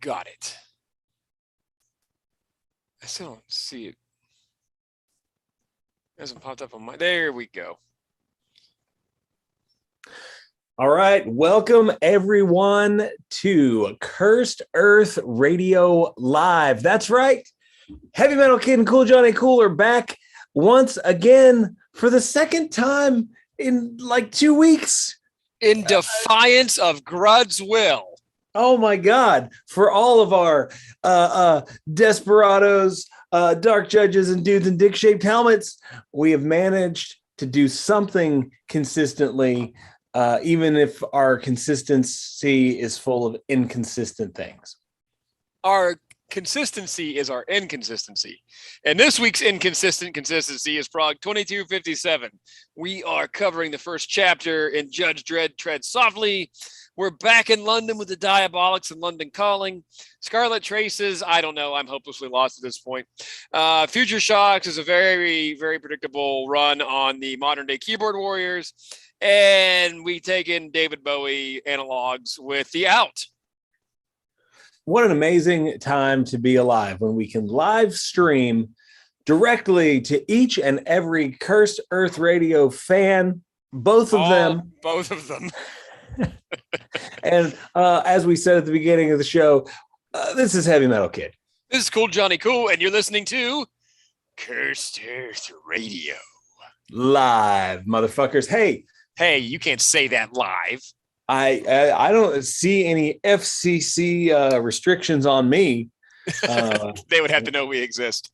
got it. I still don't see it. It hasn't popped up on my. There we go. All right. Welcome, everyone, to Cursed Earth Radio Live. That's right. Heavy Metal Kid and Cool Johnny Cool are back once again for the second time in like 2 weeks. In defiance of Grud's will. Oh, my God. For all of our desperados, dark judges, and dudes in dick-shaped helmets, we have managed to do something consistently. Even if our consistency is full of inconsistent things. Our consistency is our inconsistency. And this week's inconsistent consistency is Prog 2257. We are covering the first chapter in Judge Dredd Tread Softly. We're back in London with the Diabolics and London Calling. Scarlet Traces, I don't know. I'm hopelessly lost at this point. Future Shocks is a very, very predictable run on the modern-day keyboard warriors. And we take in David Bowie analogs with The Out. What an amazing time to be alive when we can live stream directly to each and every Cursed Earth Radio fan, both of them. Both of them. And as we said at the beginning of the show, this is Heavy Metal Kid. This is Cool Johnny Cool, and you're listening to Cursed Earth Radio. Live, motherfuckers. Hey, you can't say that live. I don't see any FCC restrictions on me. They would have to know we exist.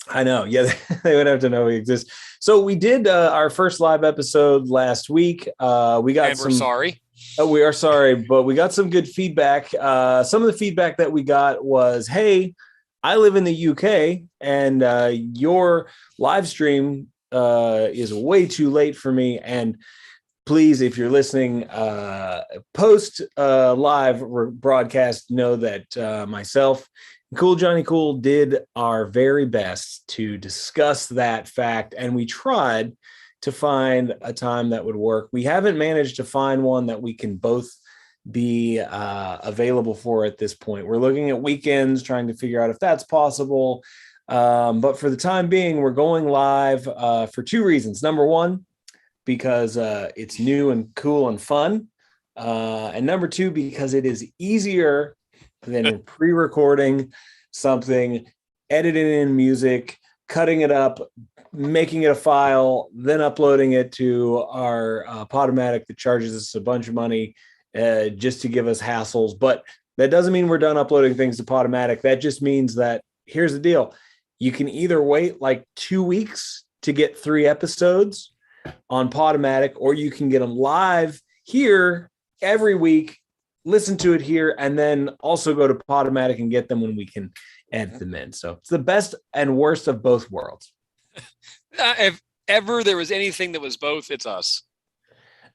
I know. Yeah, they would have to know we exist. So we did our first live episode last week. We're sorry. We are sorry, but we got some good feedback. Some of the feedback that we got was, hey, I live in the UK and your live stream is way too late for me. And please, if you're listening post live broadcast, know that myself and Cool Johnny Cool did our very best to discuss that fact, and we tried to find a time that would work. We haven't managed to find one that we can both be available for at this point. We're looking at weekends, trying to figure out if that's possible. But for the time being, we're going live for two reasons. Number one, because it's new and cool and fun. And number two, because it is easier than pre-recording something, editing in music, cutting it up, making it a file, then uploading it to our Podomatic that charges us a bunch of money just to give us hassles. But that doesn't mean we're done uploading things to Podomatic. That just means that, here's the deal. You can either wait like 2 weeks to get 3 episodes on Podomatic, or you can get them live here every week, listen to it here, and then also go to Podomatic and get them when we can edit them in. So it's the best and worst of both worlds. If ever there was anything that was both, it's us.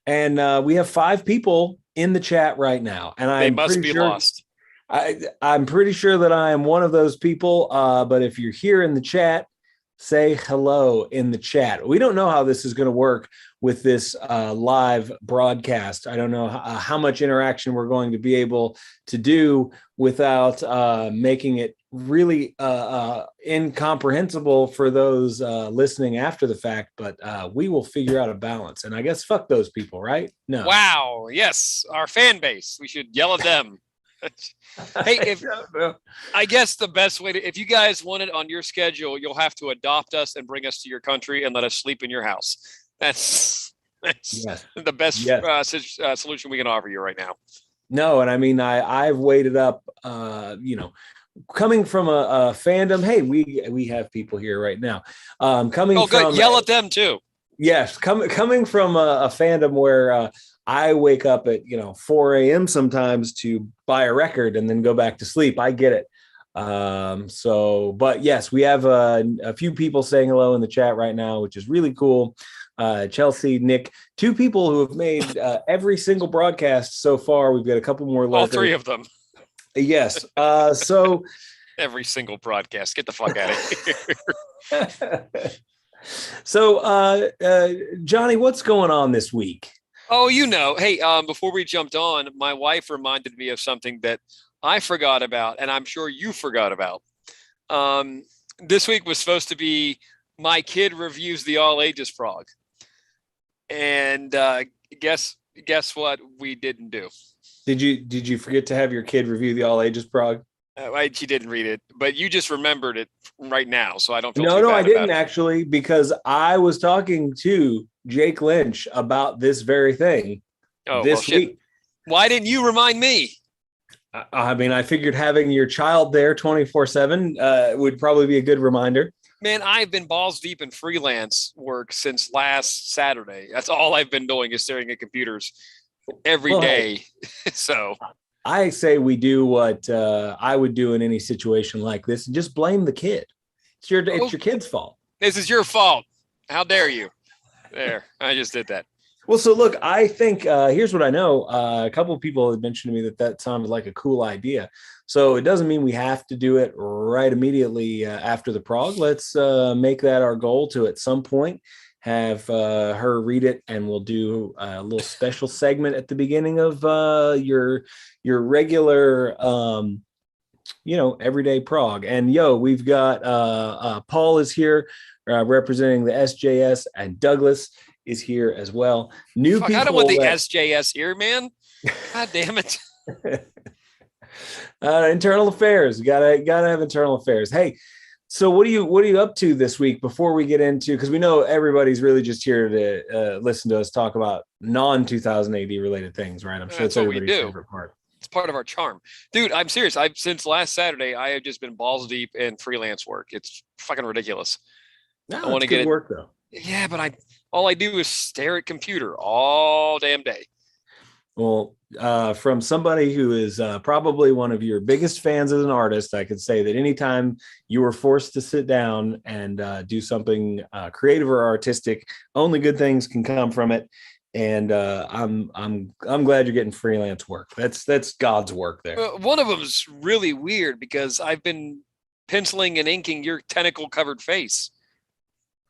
And we have 5 people in the chat right now, and they must be lost. I'm pretty sure that I am one of those people. But if you're here in the chat, say hello in the chat. We don't know how this is going to work with this live broadcast. I don't know how much interaction we're going to be able to do without making it really incomprehensible for those listening after the fact. But we will figure out a balance. And I guess fuck those people, right? No. Wow. Yes. Our fan base. We should yell at them. Hey, I guess the best way to, if you guys want it on your schedule, you'll have to adopt us and bring us to your country and let us sleep in your house. That's yes. The best solution we can offer you right now. No, and I mean, I've waited up, coming from a fandom. Hey, we have people here right now. Good. Yell at them too. Yes, coming from a fandom where I wake up at 4 a.m. sometimes to buy a record and then go back to sleep. I get it. But yes, we have a few people saying hello in the chat right now, which is really cool. Chelsea, Nick, 2 people who have made every single broadcast so far. We've got a couple more left. All 3 of them. Yes. So every single broadcast. Get the fuck out of here. So, Johnny, what's going on this week? Oh, hey, before we jumped on, my wife reminded me of something that I forgot about, and I'm sure you forgot about. This week was supposed to be my kid reviews the all ages Prog, and guess what we didn't do. Did you forget to have your kid review the all ages Prog? She didn't read it, but you just remembered it right now, so I don't feel No, too no, bad I about didn't it. actually, because I was talking to Jake Lynch about this very thing Oh well, this shit. week. Why didn't you remind me? I mean, I figured having your child there 24/7 would probably be a good reminder. Man, I've been balls deep in freelance work since last Saturday. That's all I've been doing is staring at computers every Well, day. So I say we do what I would do in any situation like this and just blame the kid. It's your kid's fault. This is your fault. How dare you? There, I just did that. Well, so look, I think here's what I know. A couple of people had mentioned to me that sounded like a cool idea. So it doesn't mean we have to do it right immediately after the Prog. Let's make that our goal to at some point have her read it, and we'll do a little special segment at the beginning of your regular everyday Prog. And we've got Paul is here representing the SJS, and Douglas is here as well. New people. I don't want the SJS here, man. God damn it. Internal affairs. Gotta have internal affairs. Hey, so what are you up to this week before we get into, because we know everybody's really just here to listen to us talk about non-2000 AD related things, right? I'm sure that's everybody's favorite part. It's part of our charm. Dude, I'm serious. Since last Saturday, I have just been balls deep in freelance work. It's fucking ridiculous. No, I want to get work though. Yeah, but all I do is stare at computer all damn day. Well, from somebody who is probably one of your biggest fans as an artist, I could say that anytime you were forced to sit down and do something creative or artistic, only good things can come from it. And I'm glad you're getting freelance work. That's God's work there. One of them is really weird because I've been penciling and inking your tentacle covered face.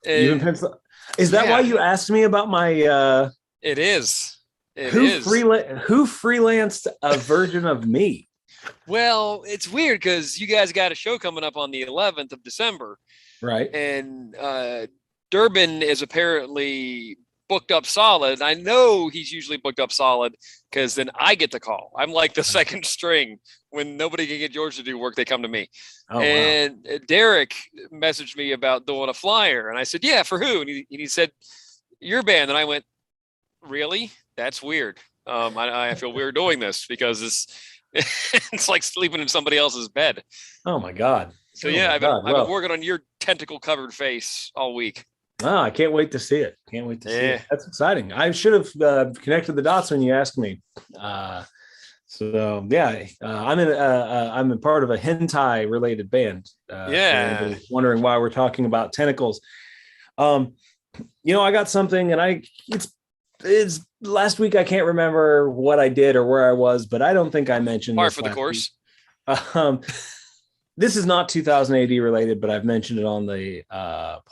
You've been penciling. Is that why you asked me about my? It is. Who freelanced a version of me? Well, it's weird because you guys got a show coming up on the 11th of December. Right. And Durbin is apparently booked up solid. I know he's usually booked up solid because then I get the call. I'm like the second string. When nobody can get George to do work, they come to me. Oh, and wow. Derek messaged me about doing a flyer. And I said, yeah, for who? And he said, your band. And I went, really? That's weird. I feel weird doing this because it's like sleeping in somebody else's bed. Oh my God. So I've been working on your tentacle covered face all week. Oh, I can't wait to see it. Can't wait to see it. That's exciting. I should have connected the dots when you asked me. I'm a part of a hentai related band. Wondering why we're talking about tentacles. I got something, and it's last week. I can't remember what I did or where I was, but I don't think I mentioned par for the course. This is not 2000 AD related, but I've mentioned it on the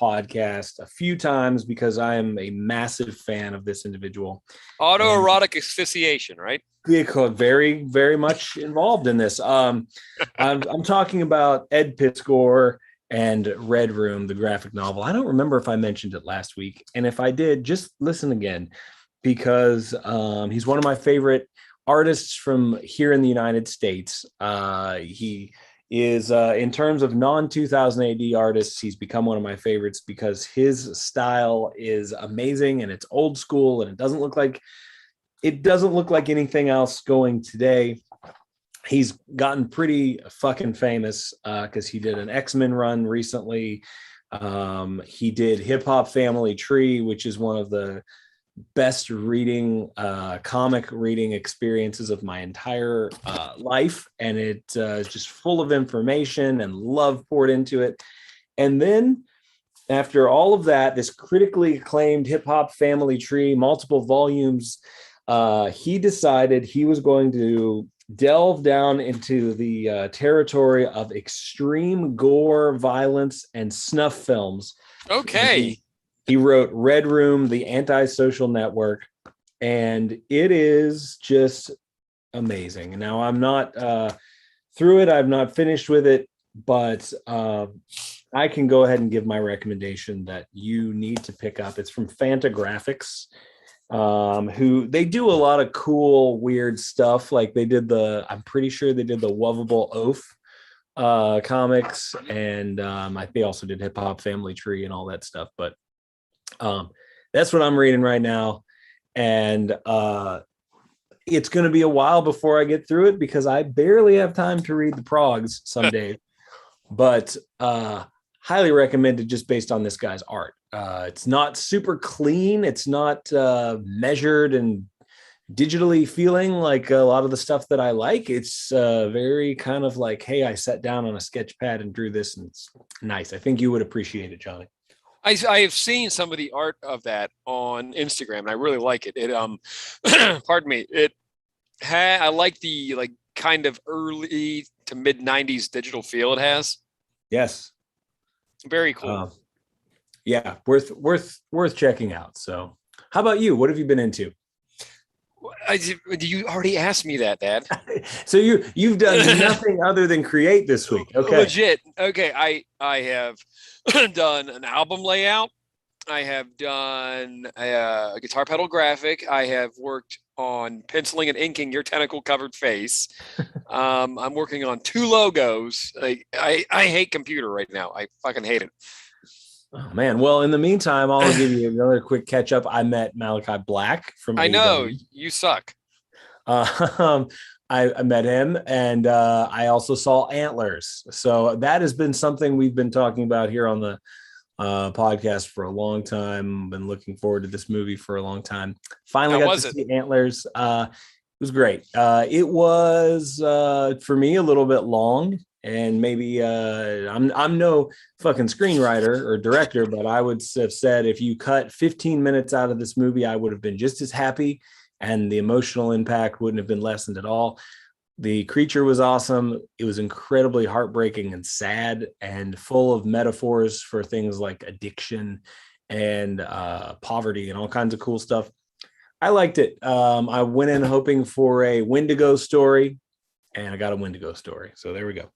podcast a few times because I am a massive fan of this individual. Autoerotic asphyxiation, right? Very, very much involved in this. I'm talking about Ed Piskor and Red Room, the graphic novel. I don't remember if I mentioned it last week. And if I did, just listen again, because he's one of my favorite artists from here in the United States. He is in terms of non-2000 AD artists, he's become one of my favorites because his style is amazing and it's old school and it doesn't look like anything else going today. He's gotten pretty fucking famous because he did an X-Men run recently. He did Hip Hop Family Tree, which is one of the best comic reading experiences of my entire life, and it is just full of information and love poured into it. And then after all of that, this critically acclaimed Hip Hop Family Tree, multiple volumes, he decided he was going to delve down into the territory of extreme gore, violence, and snuff films. Okay. He wrote Red Room, The Antisocial Network, and it is just amazing. Now, I'm not through it. I've not finished with it, but I can go ahead and give my recommendation that you need to pick up. It's from Fantagraphics, who they do a lot of cool, weird stuff. Like I'm pretty sure they did the Lovable Oaf comics, and they also did Hip Hop Family Tree and all that stuff. But that's what I'm reading right now, and it's going to be a while before I get through it because I barely have time to read the progs some days. But highly recommended just based on this guy's art. It's not super clean. It's not measured and digitally feeling like a lot of the stuff that I like. It's very kind of like, hey, I sat down on a sketch pad and drew this, and it's nice. I think you would appreciate it, Johnny. I have seen some of the art of that on Instagram, and I really like it. It pardon me. I like the kind of early to mid 90s digital feel it has. Yes. Very cool. Yeah, worth checking out. So how about you? What have you been into? You already asked me that, Dad. So you've done nothing other than create this week. Okay. Legit. Okay. I have done an album layout. I have done a guitar pedal graphic. I have worked on penciling and inking your tentacle covered face. I'm working on 2 logos. I hate computer right now. I fucking hate it. Oh man. Well, in the meantime, I'll give you another quick catch up. I met Malachi Black from I know AEW. you suck. I met him, and I also saw Antlers. So that has been something we've been talking about here on the podcast for a long time. Been looking forward to this movie for a long time. Finally got to see Antlers. It was great. It was for me a little bit long, and maybe I'm no fucking screenwriter or director, but I would have said if you cut 15 minutes out of this movie, I would have been just as happy, and the emotional impact wouldn't have been lessened at all. The creature was awesome. It was incredibly heartbreaking and sad and full of metaphors for things like addiction and poverty and all kinds of cool stuff. I liked it. I went in hoping for a Wendigo story, and I got a Wendigo story. So there we go.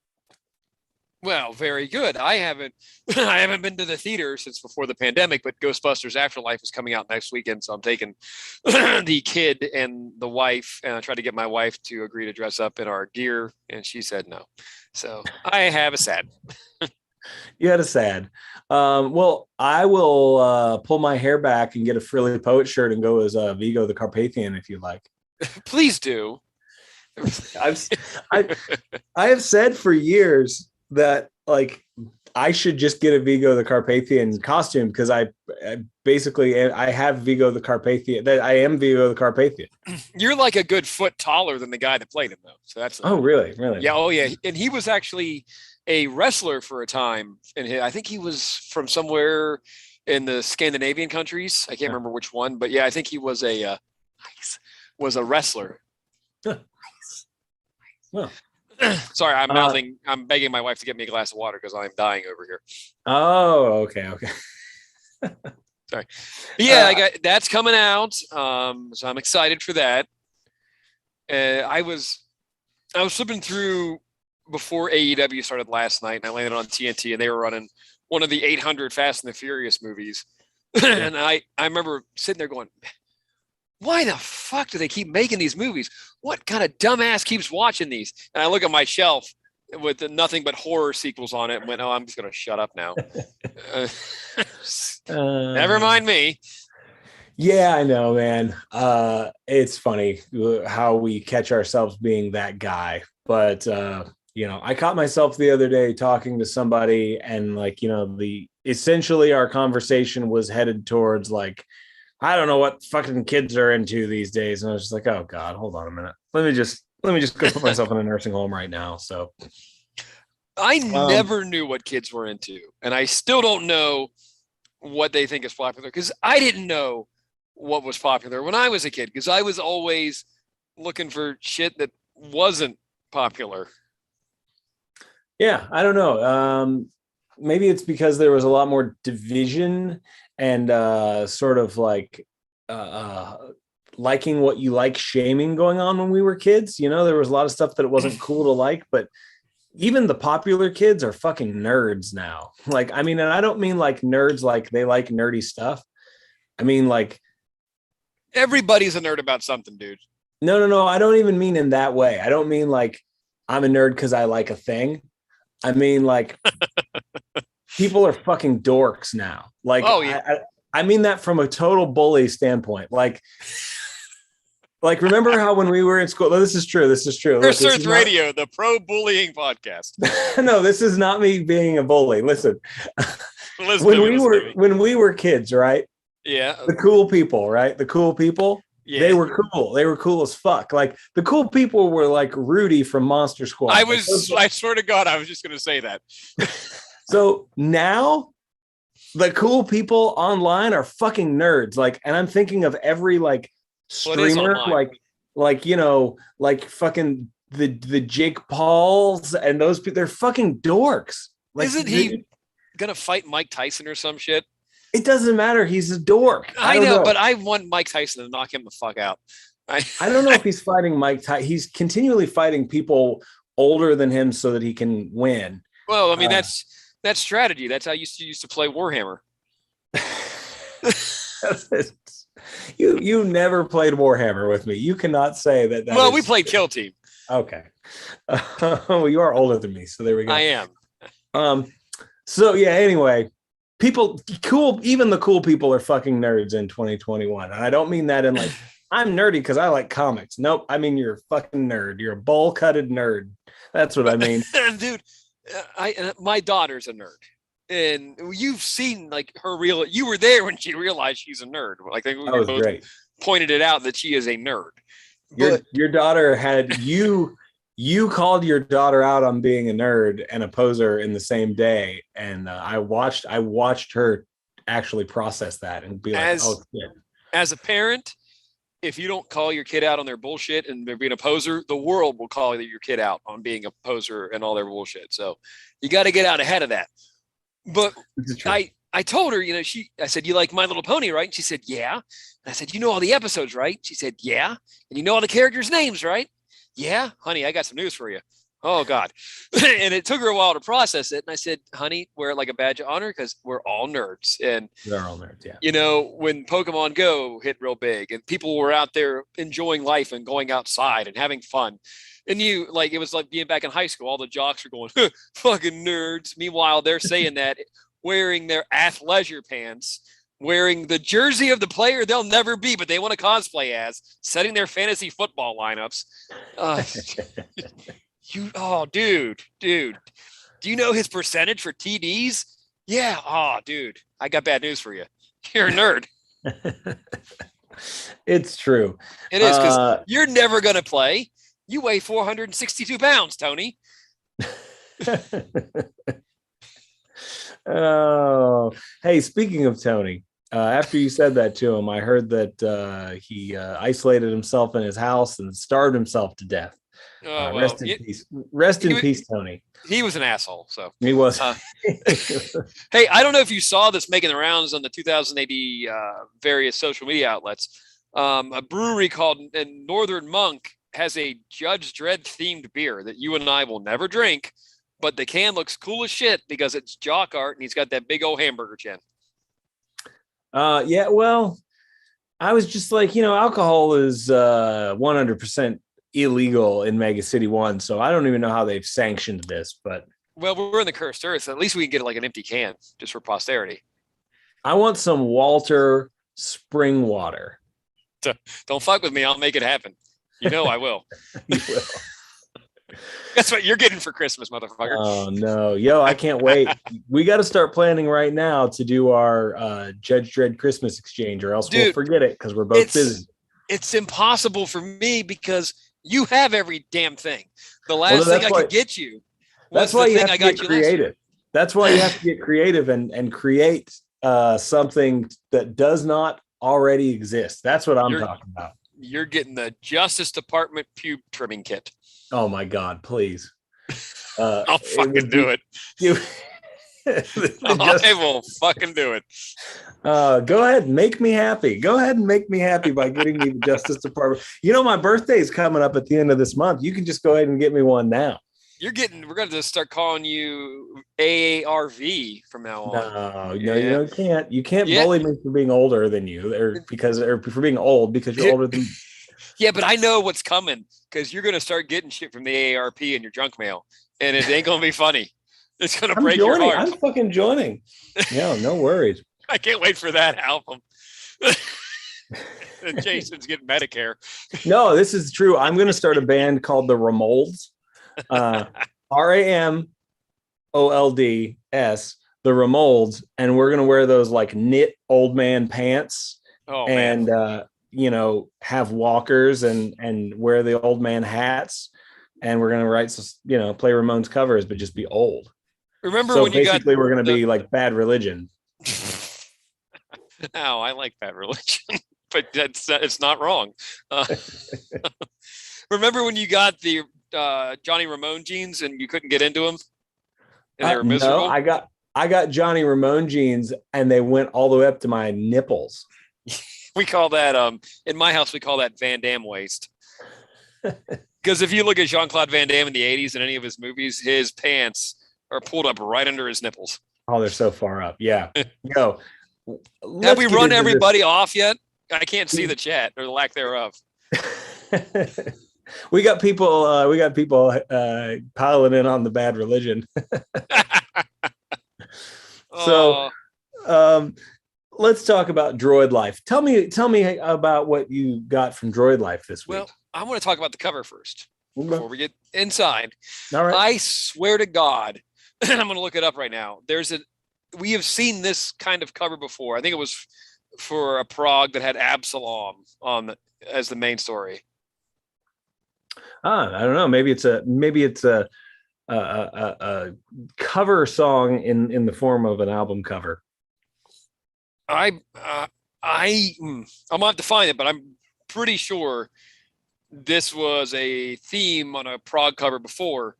Well, very good. I haven't been to the theater since before the pandemic, but Ghostbusters Afterlife is coming out next weekend, so I'm taking the kid and the wife, and I tried to get my wife to agree to dress up in our gear, and she said no. So I have a sad. You had a sad. Well, I will pull my hair back and get a Frilly Poet shirt and go as Vigo the Carpathian if you like. Please do. I have said for years that like I should just get a Vigo the Carpathian costume because I basically have Vigo the Carpathian. That I am Vigo the Carpathian. You're like a good foot taller than the guy that played him, though. So that's really yeah. Oh yeah, and he was actually a wrestler for a time, and I think he was from somewhere in the Scandinavian countries. I can't remember which one, but yeah, I think he was a wrestler. Well. Sorry, I'm mouthing. I'm begging my wife to get me a glass of water because I'm dying over here. Oh, okay. Sorry. Yeah, that's coming out. So I'm excited for that. I was flipping through before AEW started last night, and I landed on TNT, and they were running one of the 800 Fast and the Furious movies, and I remember sitting there going, why the fuck do they keep making these movies? What kind of dumbass keeps watching these? And I look at my shelf with nothing but horror sequels on it and went, oh, I'm just going to shut up now. Never mind me. Yeah, I know, man. It's funny how we catch ourselves being that guy. But, I caught myself the other day talking to somebody and essentially our conversation was headed towards like, I don't know what fucking kids are into these days. And I was just like, oh God, hold on a minute. Let me just go put myself in a nursing home right now. So I never knew what kids were into. And I still don't know what they think is popular because I didn't know what was popular when I was a kid because I was always looking for shit that wasn't popular. Yeah, I don't know. Maybe it's because there was a lot more division and sort of like liking what you like shaming going on when we were kids. You know, there was a lot of stuff that it wasn't cool to like, but even the popular kids are fucking nerds now. Like, I mean, and I don't mean like nerds like they like nerdy stuff. I mean, like, everybody's a nerd about something, dude. no. I don't even mean in that way. I don't mean like I'm a nerd because I like a thing. I mean, like, people are fucking dorks now. Like, oh yeah. I mean that from a total bully standpoint. Like, remember how when we were in school? This is true. First Earth Radio, the pro bullying podcast. No, this is not me being a bully. Listen, when we were kids, right? Yeah. The cool people, right? The cool people. Yeah. They were cool. They were cool as fuck. Like the cool people were like Rudy from Monster Squad. I swear to God, I was just going to say that. So now the cool people online are fucking nerds. Like, and I'm thinking of every like streamer, like, you know, like fucking the Jake Pauls and those people, they're fucking dorks. Like, isn't he gonna fight Mike Tyson or some shit? It doesn't matter. He's a dork. I know, but I want Mike Tyson to knock him the fuck out. I don't know if he's fighting Mike Tyson. He's continually fighting people older than him so that he can win. Well, I mean, that's strategy. That's how you used to play Warhammer. You never played Warhammer with me. You cannot say that. Well, we played Kill Team. Okay. Well, you are older than me, so there we go. I am. So yeah. Anyway, people cool. Even the cool people are fucking nerds in 2021, and I don't mean that in like I'm nerdy because I like comics. Nope. I mean you're a fucking nerd. You're a bowl-cutted nerd. That's what I mean, dude. My daughter's a nerd. And you've seen like her you were there when she realized she's a nerd. Like we both great. Pointed it out that she is a nerd. Your daughter had you called your daughter out on being a nerd and a poser in the same day. And I watched her actually process that and be like, oh shit. As a parent, if you don't call your kid out on their bullshit and they're being a poser, the world will call your kid out on being a poser and all their bullshit. So you got to get out ahead of that. But I told her, you know, I said, you like My Little Pony, right? And she said, yeah. And I said, you know all the episodes, right? She said, yeah. And you know all the characters' names, right? Yeah. Honey, I got some news for you. Oh, God. And it took her a while to process it. And I said, honey, wear it like a badge of honor because we're all nerds. And they're all nerds, yeah. You know, when Pokemon Go hit real big and people were out there enjoying life and going outside and having fun. And it was like being back in high school. All the jocks are going, fucking nerds. Meanwhile, they're saying that wearing their athleisure pants, wearing the jersey of the player they'll never be, but they want to cosplay as, setting their fantasy football lineups. Dude. Do you know his percentage for TDs? Yeah. Oh, dude, I got bad news for you. You're a nerd. It's true. It is because you're never going to play. You weigh 462 pounds, Tony. Oh, hey, speaking of Tony, after you said that to him, I heard that he isolated himself in his house and starved himself to death. Rest in peace. Rest in peace, Tony. He was an asshole. So he was. Hey, I don't know if you saw this making the rounds on the 2080 various social media outlets. A brewery called Northern Monk has a Judge Dredd themed beer that you and I will never drink, but the can looks cool as shit because it's jock art and he's got that big old hamburger chin. Yeah, well, I was just like, you know, alcohol is 100% illegal in Mega City 1, so I don't even know how they've sanctioned this, but well, we're in the cursed earth, so at least we can get like an empty can just for posterity. I want some Walter spring water. Don't fuck with me, I'll make it happen. You know I will. You will. That's what you're getting for Christmas, motherfucker. Oh no, yo, I can't wait. We got to start planning right now to do our Judge Dredd Christmas exchange, or else we'll forget it because we're both busy. It's impossible for me because you have every damn thing. The last thing I could get you. That's why you have to get creative. That's why you have to get creative and create something that does not already exist. That's what I'm talking about. You're getting the Justice Department pube trimming kit. Oh my God, please. I'll fucking do it. I will fucking do it. Go ahead and make me happy. Go ahead and make me happy by getting me the Justice Department. You know, my birthday is coming up at the end of this month. You can just go ahead and get me one now. We're going to just start calling you AARV from now on. You can't. You can't bully me for being older than you, or for being old because you're older than me. Yeah, but I know what's coming because you're going to start getting shit from the AARP in your junk mail, and it ain't going to be funny. It's going to break your heart. I'm fucking joining. Yeah, no worries. I can't wait for that album. And Jason's getting Medicare. No, this is true. I'm going to start a band called the Ramolds. RAMOLDS, the Ramolds, and we're going to wear those like knit old man pants. And have walkers and wear the old man hats, and we're going to write play Ramones covers but just be old. Remember when basically we're going to be like Bad Religion. Oh, I like Bad Religion, but it's not wrong. Remember when you got the Johnny Ramone jeans and you couldn't get into them and they were miserable? No, I got Johnny Ramone jeans and they went all the way up to my nipples. We call that in my house we call that Van Damme waist. Because if you look at Jean-Claude Van Damme in the 80s in any of his movies, his pants are pulled up right under his nipples. Oh, they're so far up. Yeah. No. Have we run everybody off yet? I can't see the chat or the lack thereof. We got people piling in on the Bad Religion. So let's talk about Droid Life. Tell me about what you got from Droid Life this week. Well, I want to talk about the cover first before we get inside. All right. I swear to God, and I'm going to look it up right now. We have seen this kind of cover before. I think it was for a Prog that had Absalom as the main story. I don't know. Maybe it's a cover song in the form of an album cover. I'm gonna have to find it, but I'm pretty sure this was a theme on a Prog cover before.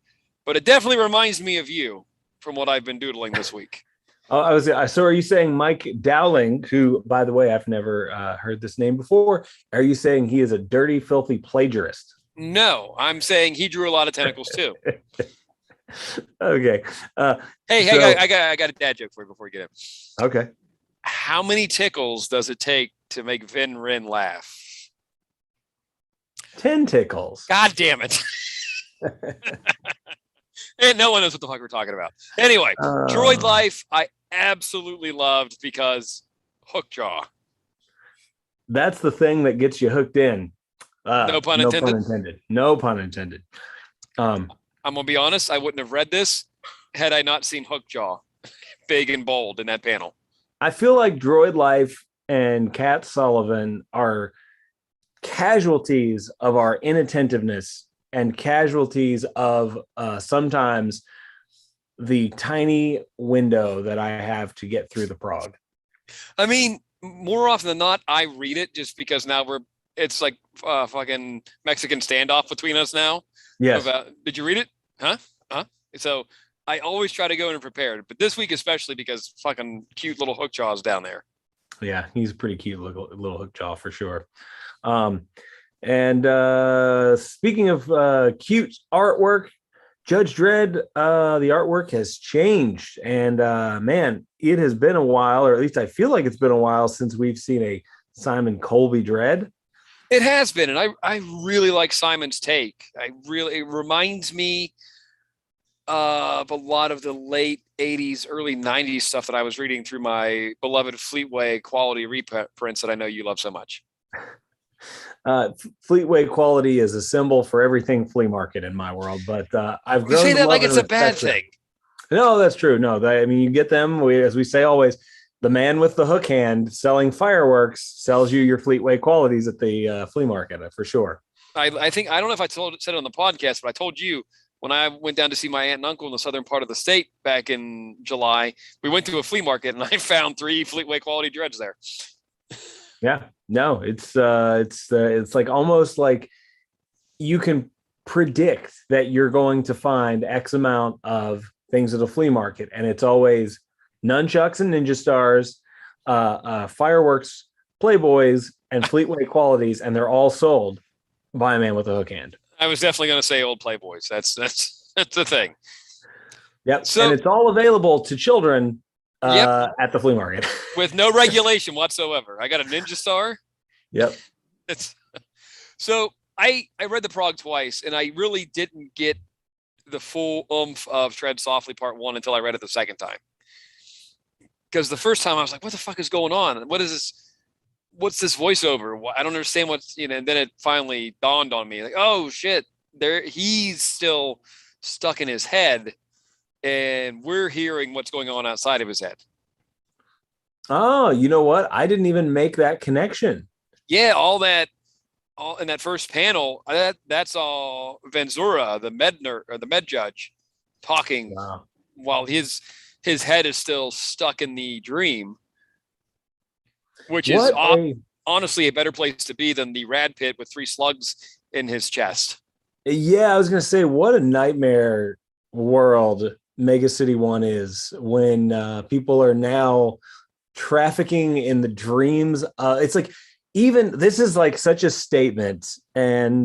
But it definitely reminds me of you from what I've been doodling this week. So are you saying Mike Dowling, who, by the way, I've never heard this name before? Are you saying he is a dirty, filthy plagiarist? No, I'm saying he drew a lot of tentacles too. Okay. Hey, I got a dad joke for you before we get in. Okay. How many tickles does it take to make Vin Rin laugh? 10 tickles. God damn it. And no one knows what the fuck we're talking about. Anyway, Droid Life, I absolutely loved because hook jaw. That's the thing that gets you hooked in. No pun intended. No pun intended. I'm gonna be honest. I wouldn't have read this had I not seen hook jaw big and bold in that panel. I feel like Droid Life and Cat Sullivan are casualties of our inattentiveness and casualties of sometimes the tiny window that I have to get through the Prog. I mean, more often than not, I read it just because now it's like fucking Mexican standoff between us now. Yes. Did you read it? Huh? So I always try to go in prepared, but this week especially because fucking cute little hook jaw's down there. Yeah, he's a pretty cute little hook jaw for sure. And speaking of cute artwork, Judge Dredd, the artwork has changed, and man, it has been a while, or at least I feel like it's been a while since we've seen a Simon Colby Dredd. It has been, and I really like Simon's take. It reminds me of a lot of the late 80s, early 90s stuff that I was reading through my beloved Fleetway quality reprints that I know you love so much. Fleetway quality is a symbol for everything flea market in my world, but I've grown. You say that like it's a bad thing. No, that's true. No, I mean, you get them. As we say always, the man with the hook hand selling fireworks sells you your Fleetway qualities at the flea market for sure. I think, I don't know if I said it on the podcast, but I told you when I went down to see my aunt and uncle in the southern part of the state back in July, we went to a flea market and I found 3 Fleetway quality Dredds there. Yeah, no, it's like almost like you can predict that you're going to find X amount of things at a flea market, and it's always nunchucks and ninja stars, fireworks, Playboys, and Fleetway qualities, and they're all sold by a man with a hook hand. I was definitely going to say old Playboys. That's the thing. Yep. So, and it's all available to children yep, at the flea market. with no regulation whatsoever. I got a ninja star. Yep. It's so I read the Prog twice, and I really didn't get the full oomph of Tread Softly Part 1 until I read it the second time. Because the first time I was like, what the fuck is going on? What is this? What's this voiceover? I don't understand what's, and then it finally dawned on me, like, oh shit, he's still stuck in his head, and we're hearing what's going on outside of his head. Oh, you know what? I didn't even make that connection. Yeah, all in that first panel, that's all Venzura, the med judge, talking while his head is still stuck in the dream, which is honestly a better place to be than the rad pit with 3 slugs in his chest. Yeah, I was going to say, what a nightmare world Mega City 1 is when people are now trafficking in the dreams. It's like, even this is like such a statement. And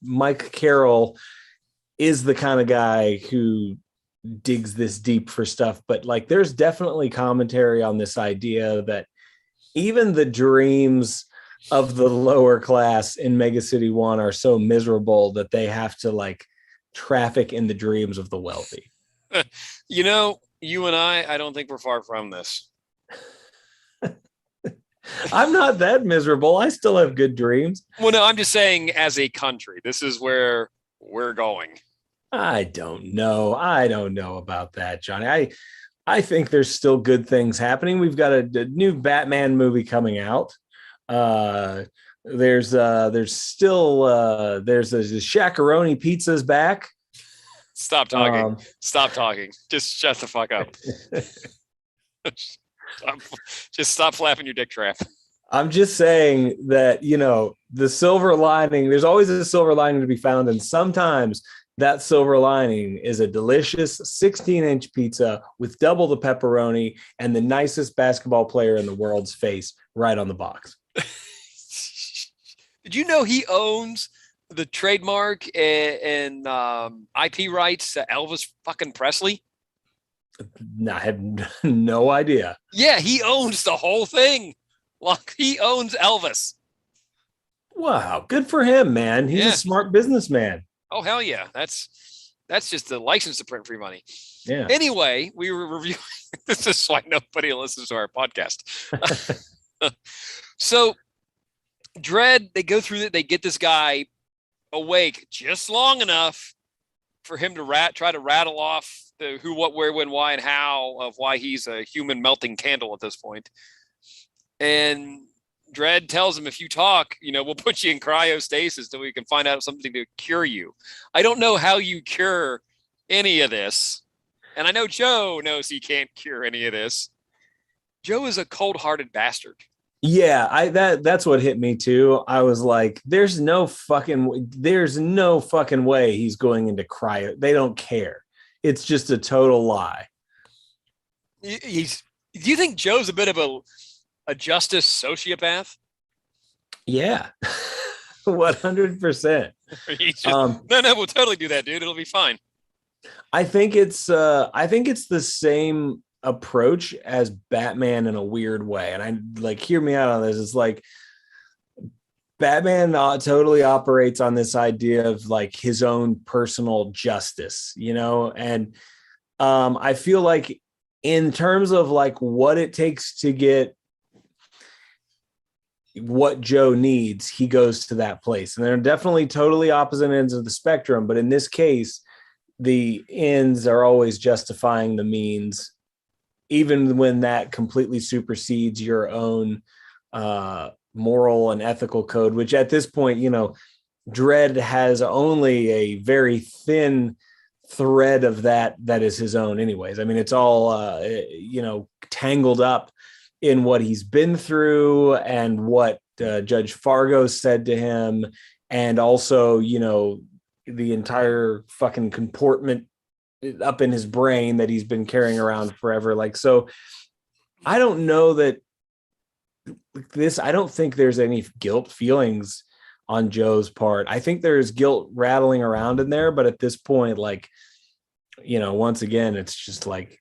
Mike Carroll is the kind of guy who digs this deep for stuff, but like there's definitely commentary on this idea that even the dreams of the lower class in Mega City 1 are so miserable that they have to like traffic in the dreams of the wealthy. You and I don't think we're far from this. I'm not that miserable. I still have good dreams. Well, no, I'm just saying as a country, this is where we're going. I don't know about that, Johnny. I think there's still good things happening. We've got a new Batman movie coming out. There's the Shaq-a-Roni pizza's back. Stop talking. Stop talking. Just shut the fuck up. Just stop flapping your dick trap. I'm just saying that, the silver lining, there's always a silver lining to be found. And sometimes that silver lining is a delicious 16-inch pizza with double the pepperoni and the nicest basketball player in the world's face right on the box. Did you know he owns the trademark and IP rights to Elvis fucking Presley? I have no idea. Yeah, he owns the whole thing. Like, he owns Elvis. Wow, good for him, man. He's a smart businessman. Oh, hell yeah. That's just the license to print free money. Yeah. Anyway, we were reviewing. This is why nobody listens to our podcast. So, Dredd, they go through it. They get this guy awake just long enough for him to try to rattle off the who, what, where, when, why, and how of why he's a human melting candle at this point. And Dredd tells him, if you talk, we'll put you in cryostasis till we can find out something to cure you. I don't know how you cure any of this. And I know Joe knows he can't cure any of this. Joe is a cold-hearted bastard. Yeah, that's what hit me too. I was like, there's no fucking way he's going into cryo. They don't care. It's just a total lie. Do you think Joe's a bit of a justice sociopath? Yeah. 100%. No, we'll totally do that, dude. It'll be fine. I think it's the same approach as Batman in a weird way. And I like, hear me out on this. It's like Batman totally operates on this idea of like his own personal justice, and I feel like in terms of like what it takes to get what Joe needs, he goes to that place. And they're definitely totally opposite ends of the spectrum. But in this case, the ends are always justifying the means, even when that completely supersedes your own moral and ethical code, which at this point, Dredd has only a very thin thread of that is his own anyways. I mean, it's all, tangled up in what he's been through and what Judge Fargo said to him. And also, the entire fucking comportment up in his brain that he's been carrying around forever. Like, so I don't know that I don't think there's any guilt feelings on Joe's part. I think there's guilt rattling around in there, but at this point, like, once again, it's just like,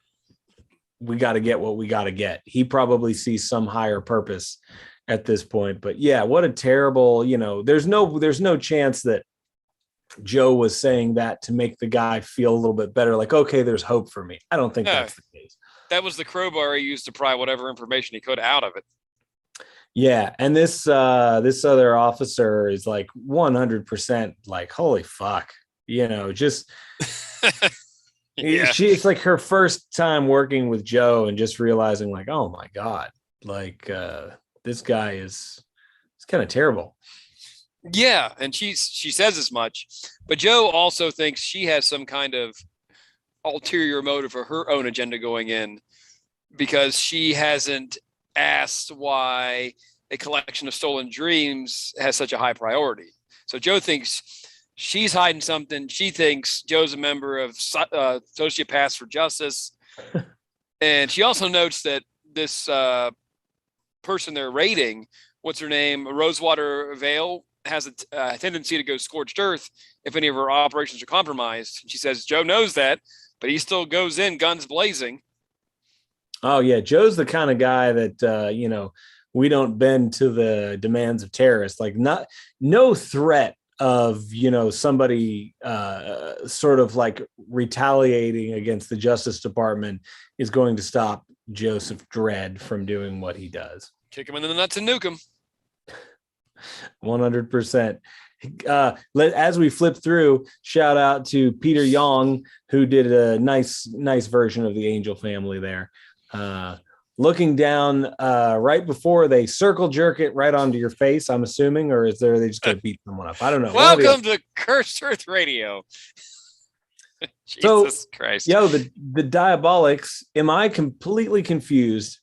we got to get what we got to get. He probably sees some higher purpose at this point, but yeah, what a terrible, there's no chance that Joe was saying that to make the guy feel a little bit better. Like, okay, there's hope for me. I don't think that's the case. That was the crowbar he used to pry whatever information he could out of it. Yeah, and this other officer is like 100% like, holy fuck, just Yeah. It's like her first time working with Joe and just realizing like, oh my God, like this guy is kind of terrible. Yeah, and she says as much, but Joe also thinks she has some kind of ulterior motive for her own agenda going in, because she hasn't asked why a collection of stolen dreams has such a high priority. So Joe thinks she's hiding something. She thinks Joe's a member of Sociopaths for Justice. And she also notes that this person they're raiding, what's her name, Rosewater Vale, has a tendency to go scorched earth if any of her operations are compromised. She says Joe knows that, but he still goes in guns blazing. Oh yeah, Joe's the kind of guy that we don't bend to the demands of terrorists. Like, no threat of somebody sort of like retaliating against the Justice Department is going to stop Joseph Dredd from doing what he does. Kick him in the nuts and nuke him. 100%. As we flip through, shout out to Peter Young, who did a nice version of the Angel Family there. Looking down right before they circle jerk it right onto your face, I'm assuming, or is there they just gonna beat someone up? I don't know. Welcome to Cursed Earth Radio. Jesus Christ. Yo, the Diabolics, am I completely confused,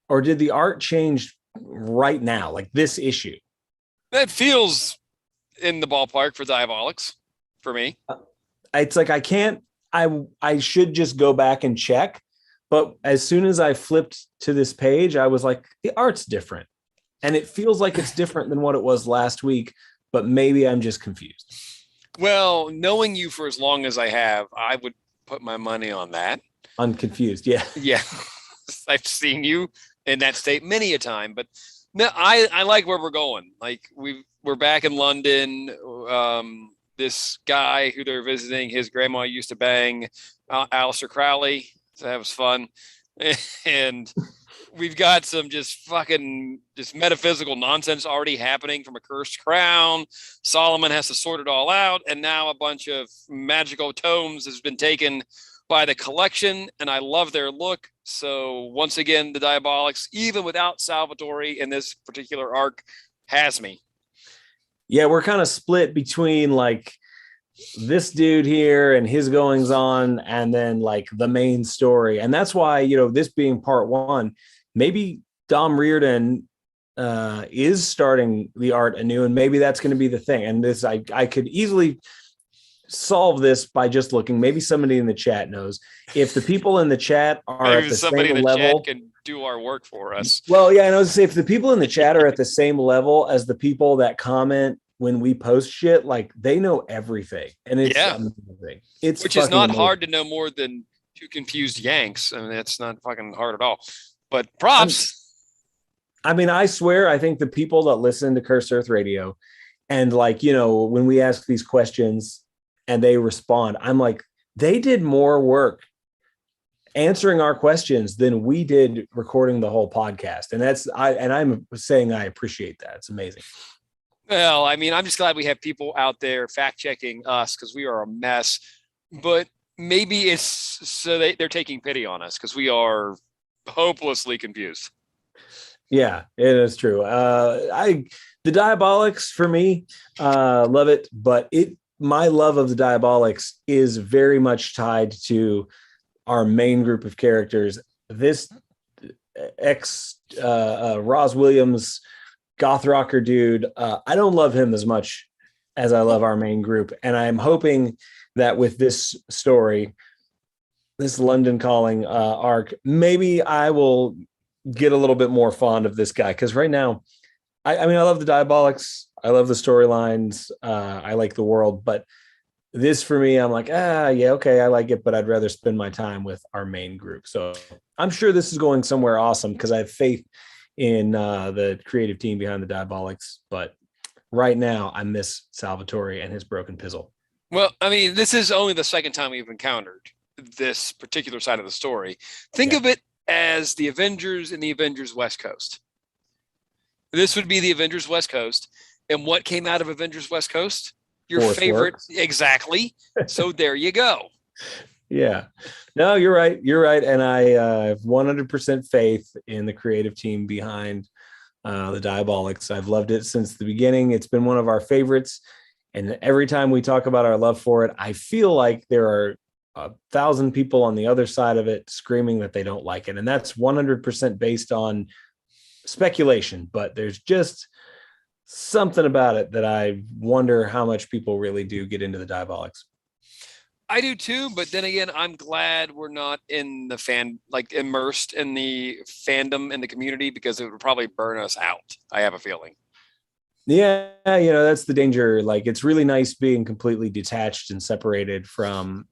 or did the art change right now, like this issue? That feels in the ballpark for Diabolics for me. It's like I should just go back and check. But as soon as I flipped to this page, I was like, the art's different. And it feels like it's different than what it was last week, but maybe I'm just confused. Well, knowing you for as long as I have, I would put my money on that. I'm confused. Yeah. Yeah. I've seen you in that state many a time, but no, I like where we're going. Like we're back in London. This guy who they're visiting, his grandma used to bang Aleister Crowley. So that was fun. And we've got some just metaphysical nonsense already happening from a cursed crown. Solomon has to sort it all out. And now a bunch of magical tomes has been taken by the collection. And I love their look. So once again, the Diabolics, even without Salvatore in this particular arc, has me. Yeah, we're kind of split between like this dude here and his goings on, and then like the main story. And that's why, this being part one, maybe Dom Reardon is starting the art anew, and maybe that's going to be the thing. And this, I could easily solve this by just looking. Maybe somebody in the chat knows. If the people in the chat are maybe at the somebody same in the level, chat can do our work for us. Well, yeah, I was say if the people in the chat are at the same level as the people that comment when we post shit, like they know everything, and it's amazing. Which is not hard to know more than two confused Yanks. I mean, it's not fucking hard at all. But props. I swear, I think the people that listen to Cursed Earth Radio, and like when we ask these questions and they respond, I'm like, they did more work answering our questions than we did recording the whole podcast, and I'm saying I appreciate that. It's amazing. Well, I'm just glad we have people out there fact checking us, because we are a mess. But maybe it's so they're taking pity on us because we are hopelessly confused. Yeah, it is true. The Diabolics for me, love it, but my love of the Diabolics is very much tied to our main group of characters. This Roz Williams goth rocker dude, I don't love him as much as I love our main group, and I'm hoping that with this story this London Calling arc, maybe I will get a little bit more fond of this guy, because right now, I mean, I love the Diabolics, I love the storylines, I like the world, but this for me, I'm like, yeah, okay, I like it, but I'd rather spend my time with our main group. So I'm sure this is going somewhere awesome, because I have faith in the creative team behind the Diabolics. But right now, I miss Salvatore and his broken pizzle. Well, I mean, this is only the second time we've encountered this particular side of the story. Think of it as the Avengers and the Avengers West Coast. This would be the Avengers West Coast. And what came out of Avengers West Coast? Your Force favorite. Works. Exactly. So there you go. Yeah. No, you're right. You're right. And I have 100% faith in the creative team behind the Diabolics. I've loved it since the beginning. It's been one of our favorites. And every time we talk about our love for it, I feel like there are 1,000 people on the other side of it screaming that they don't like it. And that's 100% based on speculation. But there's just something about it that I wonder how much people really do get into the Diabolics. I do too, but then again, I'm glad we're not in the like immersed in the fandom and the community, because it would probably burn us out. I have a feeling. Yeah, that's the danger. Like, it's really nice being completely detached and separated from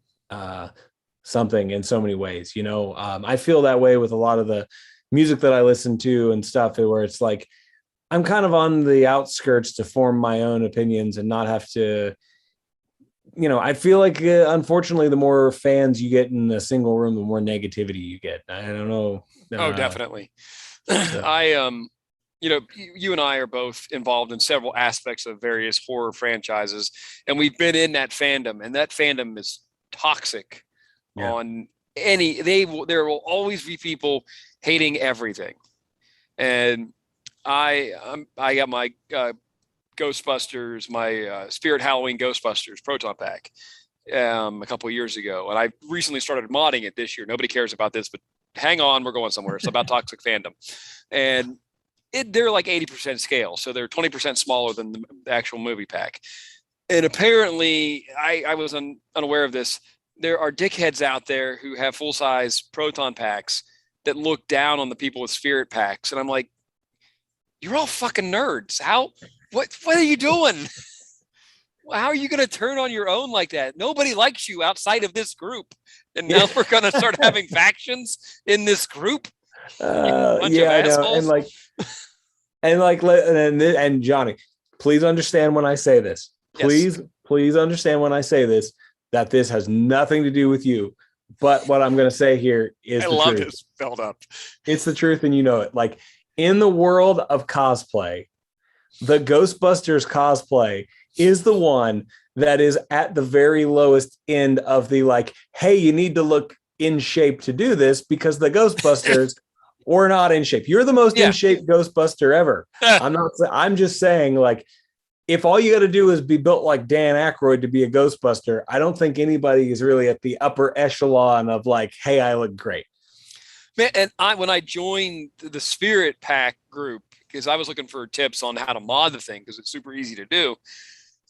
something in so many ways. I feel that way with a lot of the music that I listen to and stuff, where it's like I'm kind of on the outskirts to form my own opinions and not have to. I feel like, unfortunately, the more fans you get in a single room, the more negativity you get. I don't know. Oh, definitely. So. You and I are both involved in several aspects of various horror franchises, and we've been in that fandom, and that fandom is toxic. On there will always be people hating everything. And I got my Ghostbusters, my Spirit Halloween Ghostbusters Proton Pack a couple of years ago, and I recently started modding it this year. Nobody cares about this, but hang on, we're going somewhere. It's about toxic fandom, and they're like 80% scale, so they're 20% smaller than the actual movie pack. And apparently, I was unaware of this. There are dickheads out there who have full-size proton packs that look down on the people with spirit packs, and I'm like, you're all fucking nerds. What are you doing? How are you going to turn on your own like that? Nobody likes you outside of this group, and now we're going to start having factions in this group. I know. And Johnny, please understand when I say this. Please understand when I say this, that this has nothing to do with you. But what I'm going to say here is the truth. I love this build up. It's the truth, and you know it. Like, in the world of cosplay, the Ghostbusters cosplay is the one that is at the very lowest end of the, like, hey, you need to look in shape to do this, because the Ghostbusters were not in shape. You're the most in shape Ghostbuster ever. I'm just saying, like, if all you got to do is be built like Dan Aykroyd to be a Ghostbuster, I don't think anybody is really at the upper echelon of, like, hey, I look great. Man, and when I joined the Spirit Pack group, because I was looking for tips on how to mod the thing, because it's super easy to do.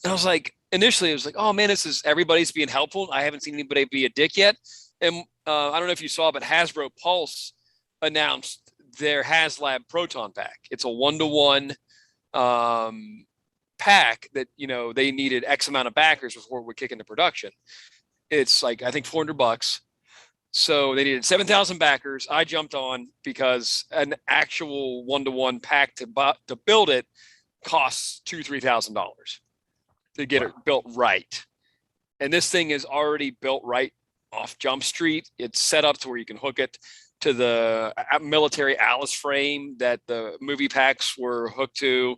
And I was like, initially, I was like, oh man, everybody's being helpful. I haven't seen anybody be a dick yet. And I don't know if you saw, but Hasbro Pulse announced their HasLab Proton Pack. It's a 1-to-1 pack that, they needed X amount of backers before we kick into production. It's like, I think $400. So they needed 7,000 backers. I jumped on because an actual 1-to-1 pack to build it costs $2,000-$3,000 to get it built right. And this thing is already built right off Jump Street. It's set up to where you can hook it to the military Alice frame that the movie packs were hooked to.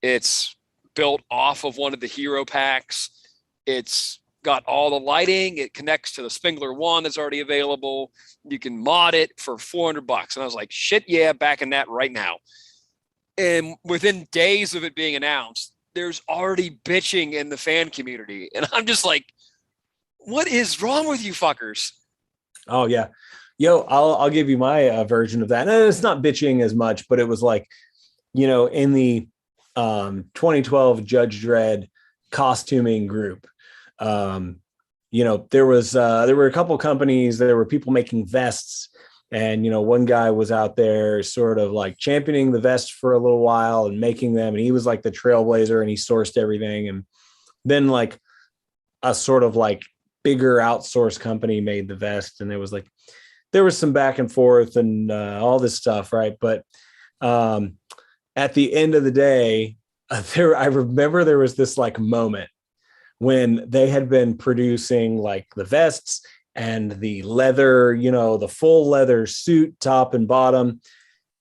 It's built off of one of the hero packs. It's got all the lighting. It connects to the Spengler one that's already available. You can mod it for $400. And I was like, shit, yeah, backing that right now. And within days of it being announced, there's already bitching in the fan community. And I'm just like, what is wrong with you fuckers? Oh, yeah. Yo, I'll give you my version of that. And it's not bitching as much, but it was like, in the 2012 Judge Dredd costuming group, there were a couple companies, there were people making vests, and one guy was out there sort of like championing the vest for a little while and making them, and he was like the trailblazer and he sourced everything. And then like a sort of like bigger outsourced company made the vest, and there was some back and forth and all this stuff, right? But at the end of the day, I remember there was this like moment when they had been producing like the vests and the leather, the full leather suit, top and bottom.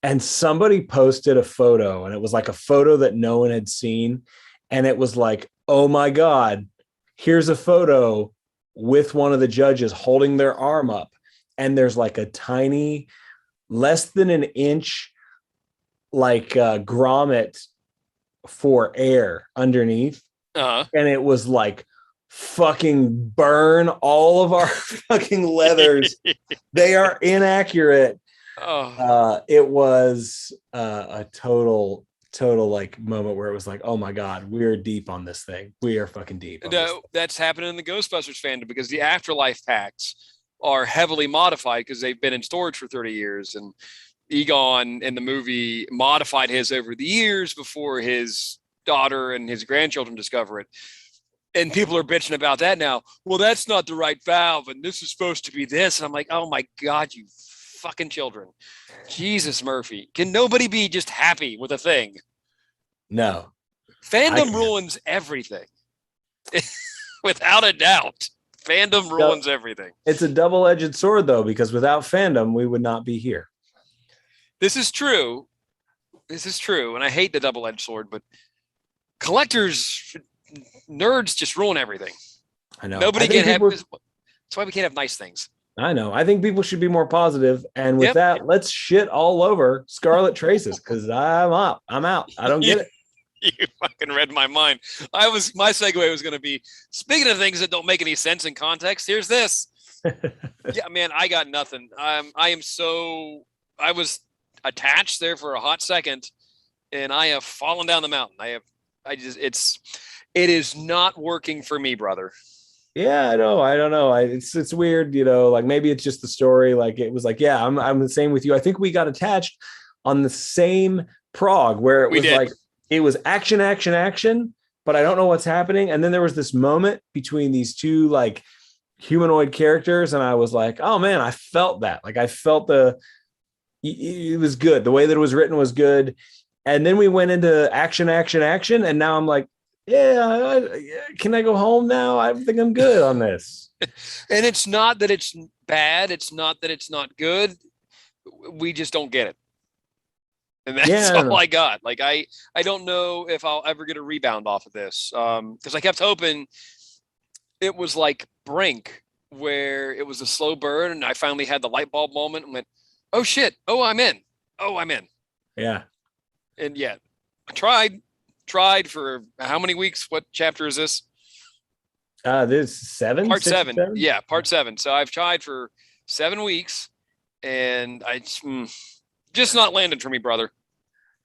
And somebody posted a photo, and it was like a photo that no one had seen. And it was like, oh my God, here's a photo with one of the judges holding their arm up. And there's like a tiny, less than an inch, like grommet for air underneath. Uh-huh. And it was like, fucking burn all of our fucking leathers. They are inaccurate. Oh. It was a total like moment where it was like, oh my God, we're deep on this thing. We are fucking deep. No, that's happening in the Ghostbusters fandom because the afterlife packs are heavily modified because they've been in storage for 30 years. And Egon in the movie modified his over the years before his daughter and his grandchildren discover it. And people are bitching about that now. Well, that's not the right valve, and this is supposed to be this. And I'm like, oh my God, you fucking children. Jesus, Murphy. Can nobody be just happy with a thing? No. Fandom ruins everything. Without a doubt. Fandom ruins everything. It's a double-edged sword, though, because without fandom, we would not be here. This is true. And I hate the double-edged sword, but collectors, nerds just ruin everything. I know. Nobody can have. That's why we can't have nice things. I know. I think people should be more positive. And with that, let's shit all over Scarlet Traces because I'm out. I don't get it. You fucking read my mind. My segue was going to be, speaking of things that don't make any sense in context, here's this. Yeah, man, I got nothing. I was attached there for a hot second, and I have fallen down the mountain. It is not working for me, brother. Yeah, I know. I don't know. It's weird, like maybe it's just the story. Like it was like, yeah, I'm the same with you. I think we got attached on the same Prog where it was like, it was action, but I don't know what's happening. And then there was this moment between these two like humanoid characters, and I was like, oh man, I felt that. Like I felt it was good. The way that it was written was good. And then we went into action, and now I'm like, yeah, can I go home now? I think I'm good on this. And it's not that it's bad. It's not that it's not good. We just don't get it. And that's all I got. Like, I don't know if I'll ever get a rebound off of this. Because I kept hoping it was like Brink, where it was a slow burn, and I finally had the light bulb moment and went, oh shit, I'm in. Yeah. And yeah, I tried for how many weeks? What chapter is this? This is 7. Part 7. Yeah, part 7. So I've tried for 7 weeks, and I just not landing for me, brother.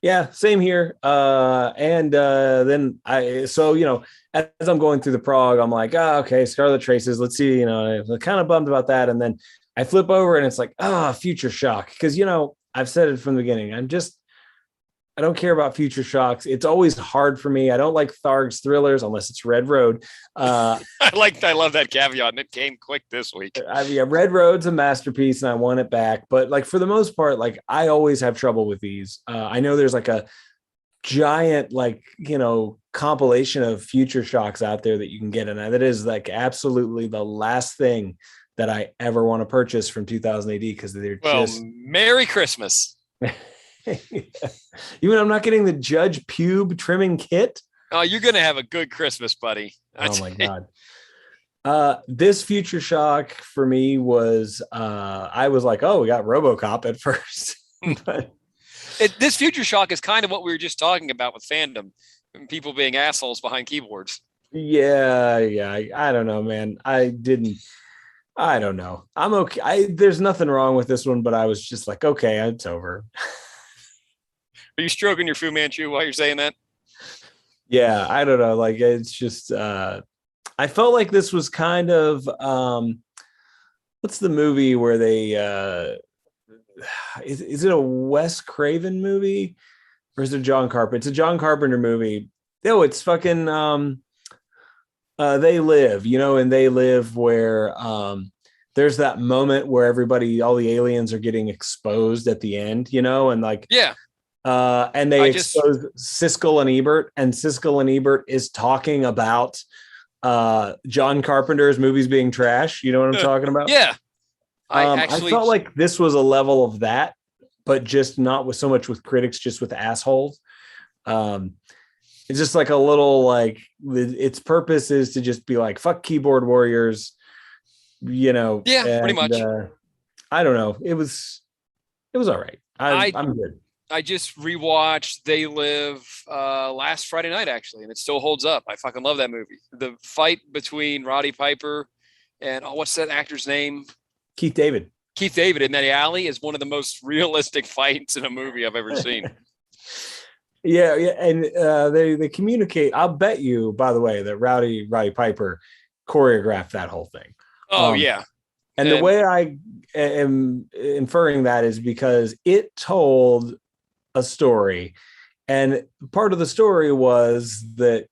Yeah, same here. And then as I'm going through the Prog, I'm like, okay, Scarlet Traces. Let's see. I'm kind of bummed about that. And then I flip over, and it's like, Future Shock, because I've said it from the beginning. I don't care about Future Shocks. It's always hard for me. I don't like Tharg's thrillers unless it's Red Road. I love that caveat, and it came quick this week. Red Road's a masterpiece, and I want it back. But like for the most part, like I always have trouble with these. I know there's like a giant compilation of Future Shocks out there that you can get, and that is like absolutely the last thing that I ever want to purchase from 2000 AD because they're Merry Christmas. Even I'm not getting the Judge Pube trimming kit. Oh, you're gonna have a good Christmas, buddy. Oh my God. This Future Shock for me was I was like, we got RoboCop at first. But this Future Shock is kind of what we were just talking about with fandom and people being assholes behind keyboards. Yeah. I don't know, man. I don't know. I'm okay. There's nothing wrong with this one, but I was just like, okay, it's over. Are you stroking your Fu Manchu while you're saying that? Yeah, I don't know. Like, it's just, I I felt like this was kind of what's the movie where they is it a Wes Craven movie or is it John Carpenter? It's a John Carpenter movie. No, it's fucking They Live, and They Live where there's that moment where all the aliens are getting exposed at the end, and like Yeah. And they expose Siskel and Ebert, and Siskel and Ebert is talking about John Carpenter's movies being trash. You know what I'm talking about? Yeah. I felt like this was a level of that, but just not with so much with critics, just with assholes. It's just like a little like its purpose is to just be like, fuck keyboard warriors, Yeah, pretty much. I don't know. It was all right. I'm good. I just rewatched They Live last Friday night, actually, and it still holds up. I fucking love that movie. The fight between Roddy Piper and what's that actor's name? Keith David in that alley is one of the most realistic fights in a movie I've ever seen. Yeah, and they communicate. I'll bet you, by the way, that Roddy Piper choreographed that whole thing. Oh yeah. And the way I am inferring that is because it told a story, and part of the story was that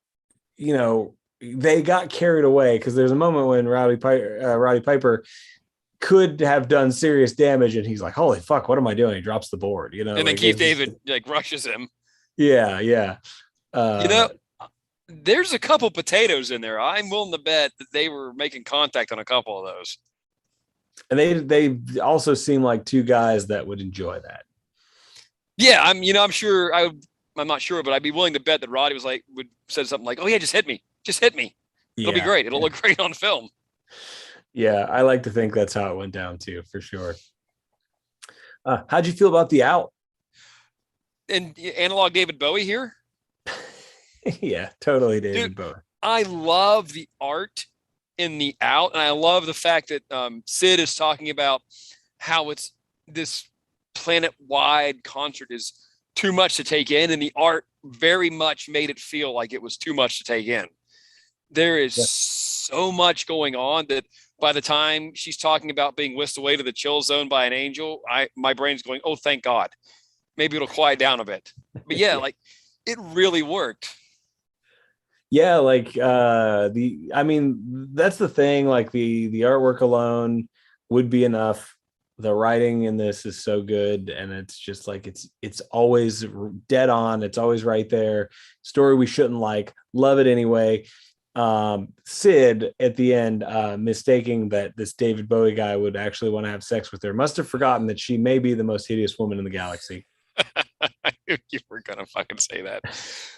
they got carried away because there's a moment when Roddy Piper could have done serious damage, and he's like, "Holy fuck, what am I doing?" He drops the board, and then Keith David rushes him. Yeah. There's a couple potatoes in there. I'm willing to bet that they were making contact on a couple of those. And they also seem like two guys that would enjoy that. Yeah, I'm sure I'm not sure, but I'd be willing to bet that Roddy would said something like, "Oh yeah, just hit me. It'll be great. It'll look great on film." Yeah, I like to think that's how it went down too, for sure. How'd you feel about The Out? And analog David Bowie here? Yeah, totally David Bowie. I love the art in The Out, and I love the fact that Sid is talking about how it's this planet-wide concert is too much to take in, and the art very much made it feel like it was too much to take in. There is so much going on that by the time she's talking about being whisked away to the chill zone by an angel, my brain's going, "Oh, thank God. Maybe it'll quiet down a bit." But yeah, like it really worked. Yeah, like that's the thing, like the artwork alone would be enough. The writing in this is so good, and it's just like it's always dead on. It's always right there. Story we shouldn't like, love it anyway. Sid at the end, mistaking that this David Bowie guy would actually want to have sex with her, must have forgotten that she may be the most hideous woman in the galaxy. You were gonna fucking say that.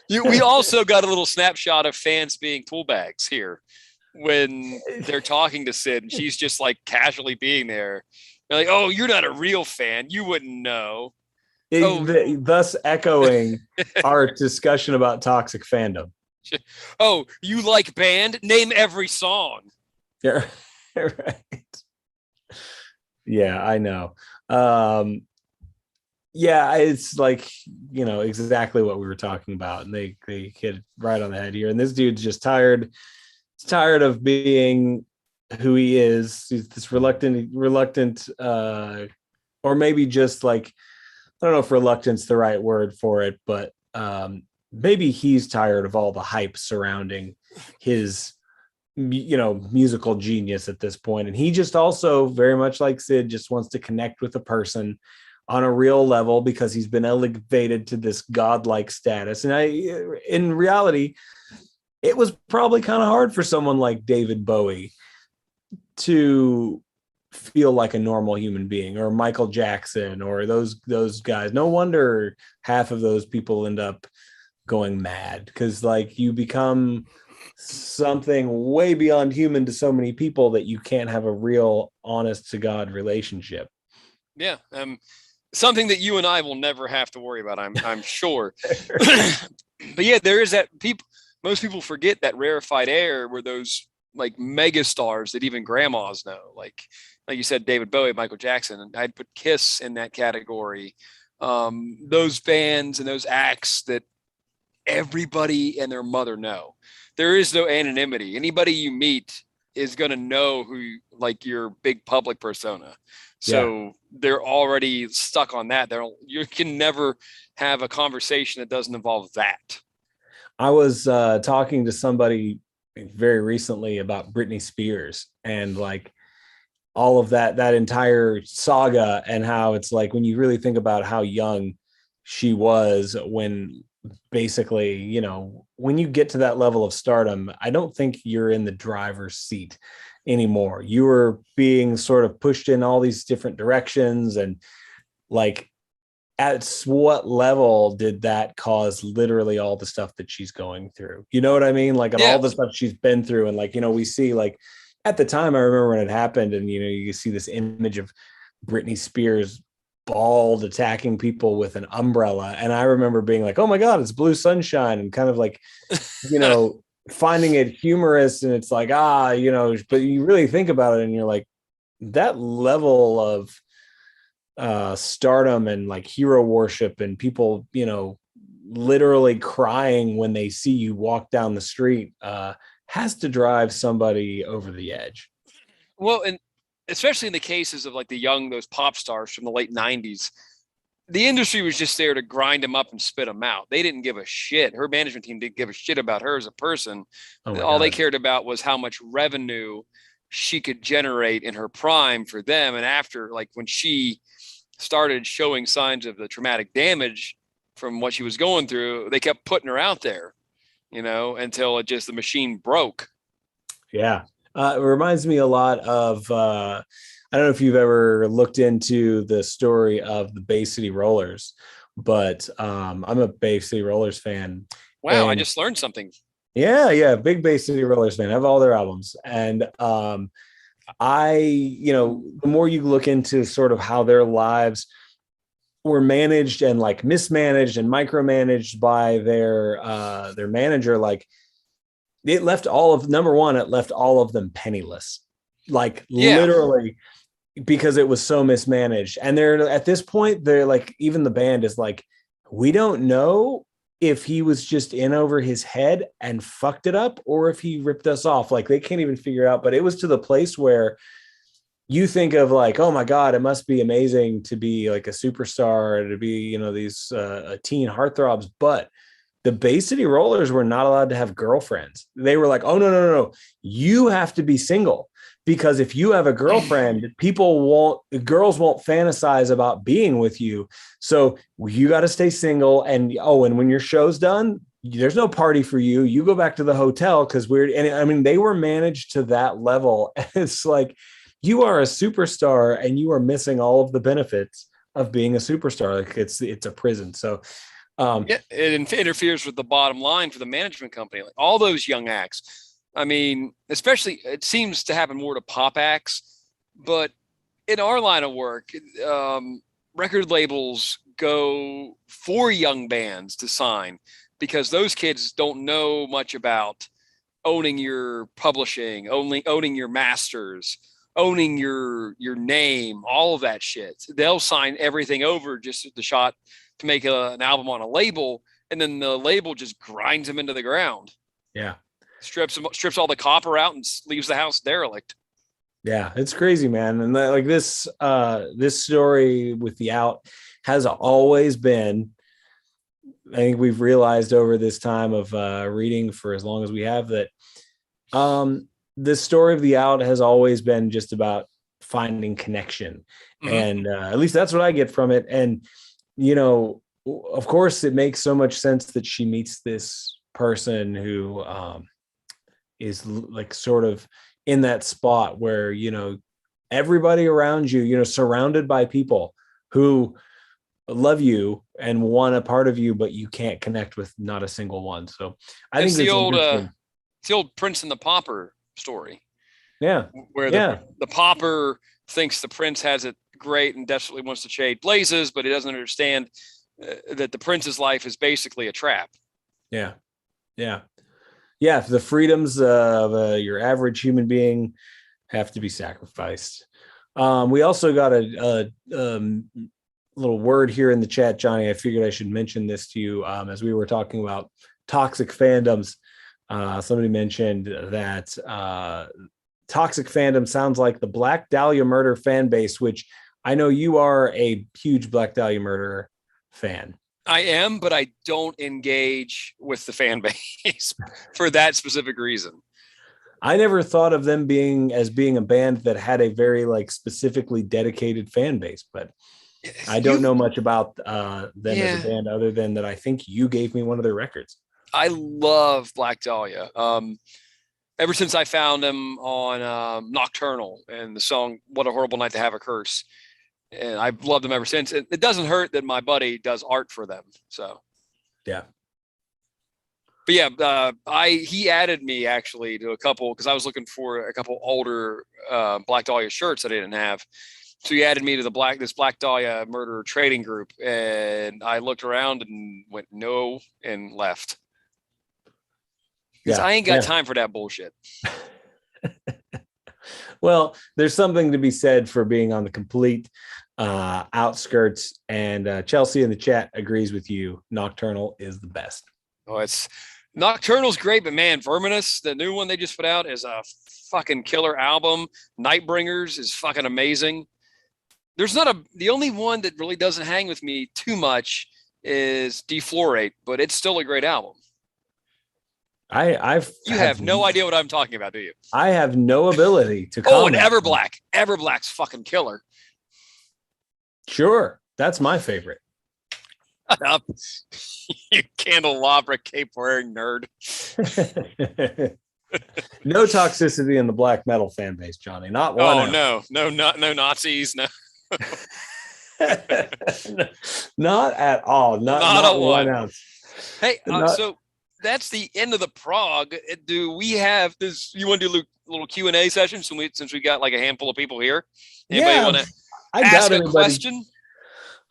We also got a little snapshot of fans being tool bags here when they're talking to Sid, and she's just like casually being there. They're like, "Oh, you're not a real fan. You wouldn't know." Thus echoing our discussion about toxic fandom. Oh, you like band? Name every song. Yeah, right. Yeah, I know. Yeah, it's like, exactly what we were talking about, and they hit it right on the head here. And this dude's just tired. He's tired of being who he is. He's this reluctant, or maybe just like, I don't know if reluctance the right word for it, but maybe he's tired of all the hype surrounding his, musical genius at this point. And he just also, very much like Sid, just wants to connect with a person on a real level because he's been elevated to this godlike status. And in reality, it was probably kind of hard for someone like David Bowie to feel like a normal human being, or Michael Jackson, or those guys. No wonder half of those people end up going mad, because like you become something way beyond human to so many people that you can't have a real honest to God relationship. Yeah. Something that you and I will never have to worry about, I'm sure. But yeah, there is that most people forget that rarefied air were those like mega stars that even grandmas know. Like you said, David Bowie, Michael Jackson, and I'd put Kiss in that category. Those bands and those acts that everybody and their mother know. there is no anonymity. Anybody you meet is going to know like your big public persona. So they're already stuck on that. You can never have a conversation that doesn't involve that. I was talking to somebody very recently about Britney Spears and like all of that entire saga, and how it's like when you really think about how young she was when basically, when you get to that level of stardom, I don't think you're in the driver's seat anymore. You were being sort of pushed in all these different directions, and like at what level did that cause literally all the stuff that she's going through? You know what I mean? Like, and all the stuff she's been through. And like, we see like at the time, I remember when it happened, and, you see this image of Britney Spears bald attacking people with an umbrella. And I remember being like, oh my God, it's blue sunshine, and kind of like, finding it humorous. And it's like, but you really think about it and you're like, that level of stardom and like hero worship, and people, literally crying when they see you walk down the street, has to drive somebody over the edge. Well, and especially in the cases of like those pop stars from the late 90s, the industry was just there to grind them up and spit them out. They didn't give a shit. Her management team didn't give a shit about her as a person. All they cared about was how much revenue she could generate in her prime for them. And after, like, when she started showing signs of the traumatic damage from what she was going through, they kept putting her out there, until the machine broke. Yeah. It reminds me a lot of, I don't know if you've ever looked into the story of the Bay City Rollers, but I'm a Bay City Rollers fan. Wow, I just learned something. Yeah, big Bay City Rollers fan. I have all their albums. And the more you look into sort of how their lives were managed and like mismanaged and micromanaged by their manager, like it left it left all of them penniless, like literally, because it was so mismanaged. And they're at this point, they're like, even the band is like, we don't know if he was just in over his head and fucked it up, or if he ripped us off. Like, they can't even figure it out. But it was to the place where you think of like, oh my God, it must be amazing to be like a superstar, to be, these teen heartthrobs. But the Bay City Rollers were not allowed to have girlfriends. They were like, oh, no. You have to be single, because if you have a girlfriend, girls won't fantasize about being with you. So you got to stay single. And when your show's done, there's no party for you. You go back to the hotel, because they were managed to that level. It's like, you are a superstar and you are missing all of the benefits of being a superstar. Like, it's a prison. So it interferes with the bottom line for the management company. Like, all those young acts, especially, it seems to happen more to pop acts, but in our line of work, record labels go for young bands to sign, because those kids don't know much about owning your publishing, owning your masters, owning your name, all of that shit. They'll sign everything over just the shot to make an album on a label, and then the label just grinds them into the ground. Yeah. Strips all the copper out and leaves the house derelict. Yeah, it's crazy, man. And like this story with the Out has always been, I think we've realized over this time of reading for as long as we have, that the story of the Out has always been just about finding connection. Mm-hmm. And at least that's what I get from it. And, of course, it makes so much sense that she meets this person who is like sort of in that spot where, everybody around you, surrounded by people who love you and want a part of you, but you can't connect with not a single one. So I think it's the old Prince and the Pauper story. Yeah. Where the pauper thinks the prince has it great and desperately wants to trade places, but he doesn't understand that the prince's life is basically a trap. Yeah. The freedoms of your average human being have to be sacrificed. We also got a little word here in the chat, Johnny. I figured I should mention this to you as we were talking about toxic fandoms. Somebody mentioned that Toxic Fandom sounds like the Black Dahlia Murder fan base, which I know you are a huge Black Dahlia Murder fan. I am, but I don't engage with the fan base for that specific reason. I never thought of them being a band that had a very like specifically dedicated fan base, but I don't know much about them as a band other than that I think you gave me one of their records. I love Black Dahlia. Ever since I found them on Nocturnal and the song "What a Horrible Night to Have a Curse," and I've loved them ever since. It doesn't hurt that my buddy does art for them. So, yeah. But yeah, he added me actually to a couple because I was looking for a couple older Black Dahlia shirts that I didn't have. So he added me to this Black Dahlia murder trading group, and I looked around and went no and left. Because I ain't got time for that bullshit. Well, there's something to be said for being on the complete outskirts, and Chelsea in the chat agrees with you. Nocturnal is the best. Oh, Nocturnal's great, but man, Verminous, the new one they just put out, is a fucking killer album. Nightbringers is fucking amazing. The only one that really doesn't hang with me too much is Deflorate, but it's still a great album. You have no idea what I'm talking about, do you? I have no ability to comment. And Everblack. Everblack's fucking killer. Sure. That's my favorite. Shut up. You candelabra cape wearing nerd. No toxicity in the black metal fan base, Johnny. Not one. Oh, no Nazis. No. Not at all. Not one ounce. Hey, so that's the end of the prog. Do we have this? You want to do a little Q&A session since we got like a handful of people here? Anybody want to ask a question?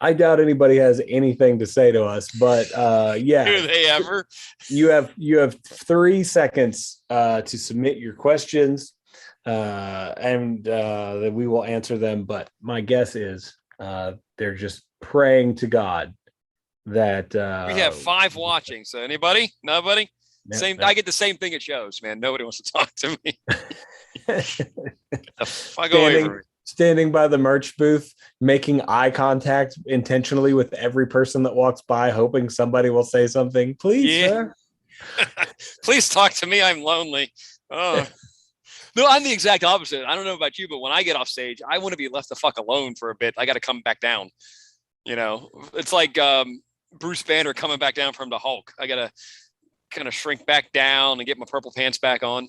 I doubt anybody has anything to say to us, but yeah. Do they ever? You have 3 seconds to submit your questions, and that we will answer them. But my guess is they're just praying to God that we have 5 watching. So anybody? Nobody? I get the same thing at shows, man. Nobody wants to talk to me. Standing by the merch booth, making eye contact intentionally with every person that walks by, hoping somebody will say something. Please, sir. Please talk to me. I'm lonely. Oh. No, I'm the exact opposite. I don't know about you, but when I get off stage, I want to be left the fuck alone for a bit. I got to come back down. You know, it's like Bruce Banner coming back down from the Hulk. I got to kind of shrink back down and get my purple pants back on.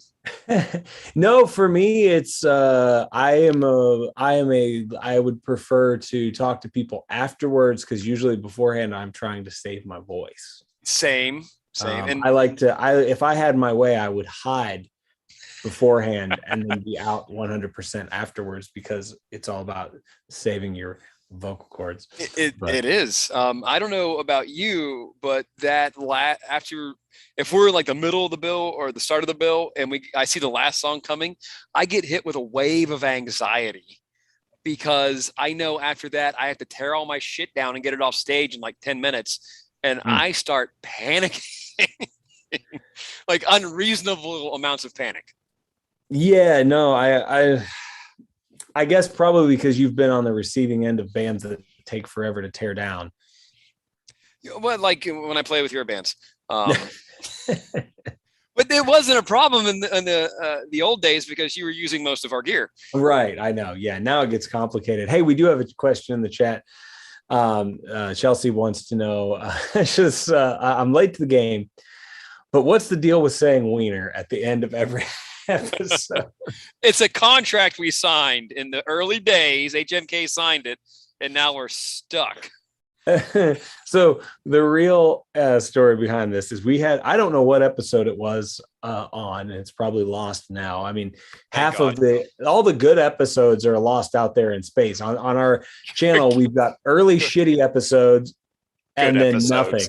No, for me, it's I would prefer to talk to people afterwards, because usually beforehand I'm trying to save my voice. Same. And if I had my way, I would hide beforehand and then be out 100% afterwards, because it's all about saving your vocal cords. It is. I don't know about you, but after, if we're like the middle of the bill or the start of the bill and I see the last song coming, I get hit with a wave of anxiety, because I know after that I have to tear all my shit down and get it off stage in like 10 minutes, and I start panicking. Like unreasonable amounts of panic. Yeah, no, I guess probably because you've been on the receiving end of bands that take forever to tear down. Well, like when I play with your bands. But it wasn't a problem in the old days, because you were using most of our gear. Right, I know. Yeah, now it gets complicated. Hey, we do have a question in the chat. Chelsea wants to know, I'm late to the game, but what's the deal with saying wiener at the end of every episode? It's a contract we signed in the early days. HMK signed it, and now we're stuck. So the real story behind this is I don't know what episode it was on. It's probably lost now. I mean, all the good episodes are lost out there in space. On our channel, we've got early shitty episodes and then nothing.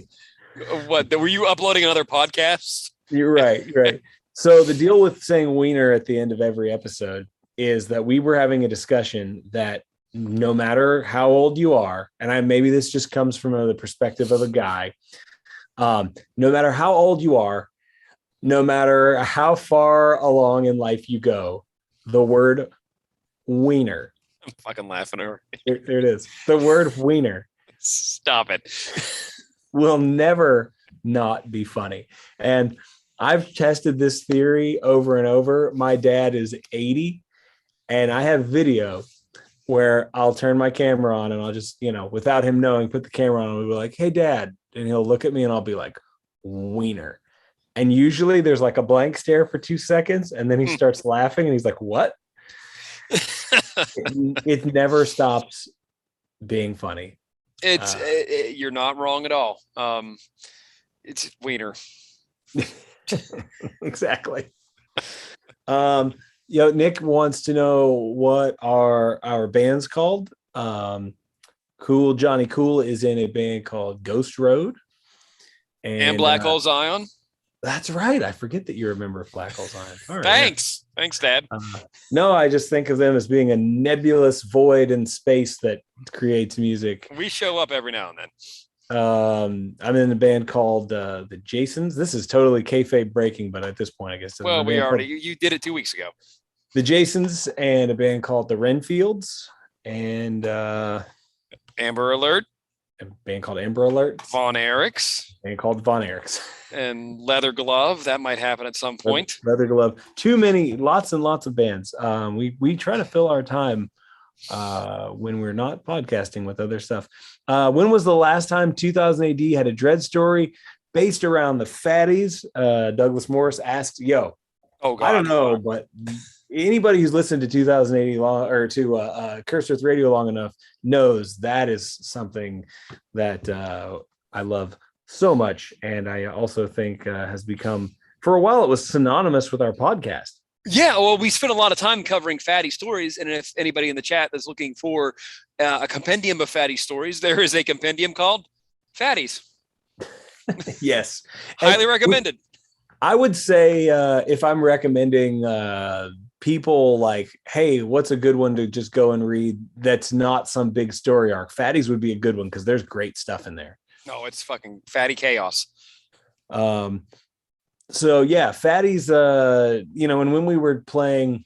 What, were you uploading another podcast? You're right. So the deal with saying wiener at the end of every episode is that we were having a discussion that no matter how old you are, and maybe this just comes from the perspective of a guy, no matter how old you are, no matter how far along in life you go, the word wiener. I'm fucking laughing over. There it is. The word wiener Stop it. will never not be funny. And I've tested this theory over and over. My dad is 80, and I have video where I'll turn my camera on and I'll just, without him knowing, put the camera on and we'll be like, "Hey, Dad." And he'll look at me and I'll be like, "Wiener." And usually there's like a blank stare for 2 seconds, and then he starts laughing and he's like, "What?" It never stops being funny. You're not wrong at all. It's wiener. Exactly. Nick wants to know what our band's called. Cool Johnny Cool is in a band called Ghost Road. And Black Hole Zion. That's right. I forget that you remember Black Hole Zion. All right, Thanks. Yeah. Thanks, Dad. No, I just think of them as being a nebulous void in space that creates music. We show up every now and then. I'm in a band called the Jasons. This is totally kayfabe breaking, but at this point, I guess. Well, you did it 2 weeks ago. The Jasons and a band called the Renfields and Amber Alert. A band called Amber Alert. Von Erichs. A band called Von Erichs. And Leather Glove. That might happen at some point. Leather Glove. Too many, lots and lots of bands. We try to fill our time when we're not podcasting with other stuff. When was the last time 2000 AD had a Dredd story based around the fatties? Douglas Morris asks, "Yo, oh God, I don't know, but anybody who's listened to 2000 AD long or to Cursed Earth Radio long enough knows that is something that I love so much, and I also think has become, for a while, it was synonymous with our podcast." Yeah, well, we spent a lot of time covering fatty stories, and if anybody in the chat is looking for a compendium of fatty stories, there is a compendium called Fatties. Yes. Highly recommended. I would say if I'm recommending people like, hey, what's a good one to just go and read that's not some big story arc? Fatties would be a good one because there's great stuff in there. No, it's fucking fatty chaos. So yeah, Fatties, and when we were playing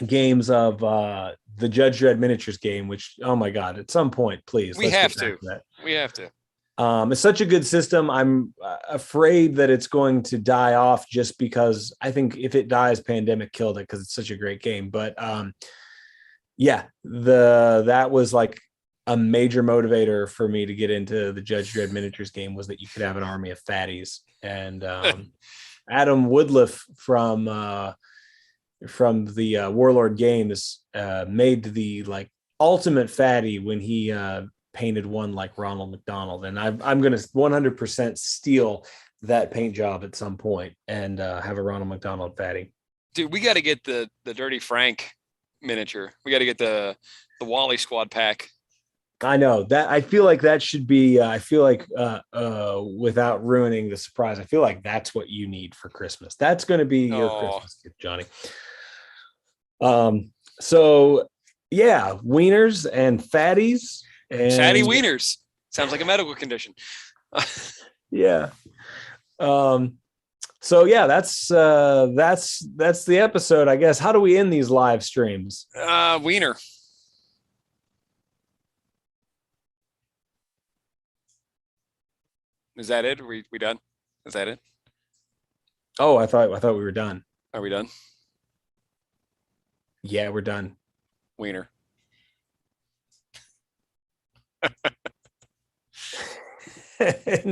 games of the Judge Dredd miniatures game, which, oh my God, at some point, please. We have to. It's such a good system. I'm afraid that it's going to die off just because I think if it dies, Pandemic killed it because it's such a great game. But that was like a major motivator for me to get into the Judge Dredd miniatures game, was that you could have an army of fatties. And Adam Woodliff from the Warlord Games made the like ultimate fatty when he painted one like Ronald McDonald, and I'm going to 100% steal that paint job at some point and have a Ronald McDonald fatty. Dude, we got to get the Dirty Frank miniature. We got to get the Wally Squad pack. I know that. I feel like that should be. Without ruining the surprise, I feel like that's what you need for Christmas. That's going to be your Christmas gift, Johnny. So yeah, wieners and fatties. And fatty wieners sounds like a medical condition. Yeah. So yeah, that's the episode, I guess. How do we end these live streams? Wiener. Is that it? Are we done? Is that it? Oh, I thought we were done. Are we done? Yeah, we're done. Wiener. Never.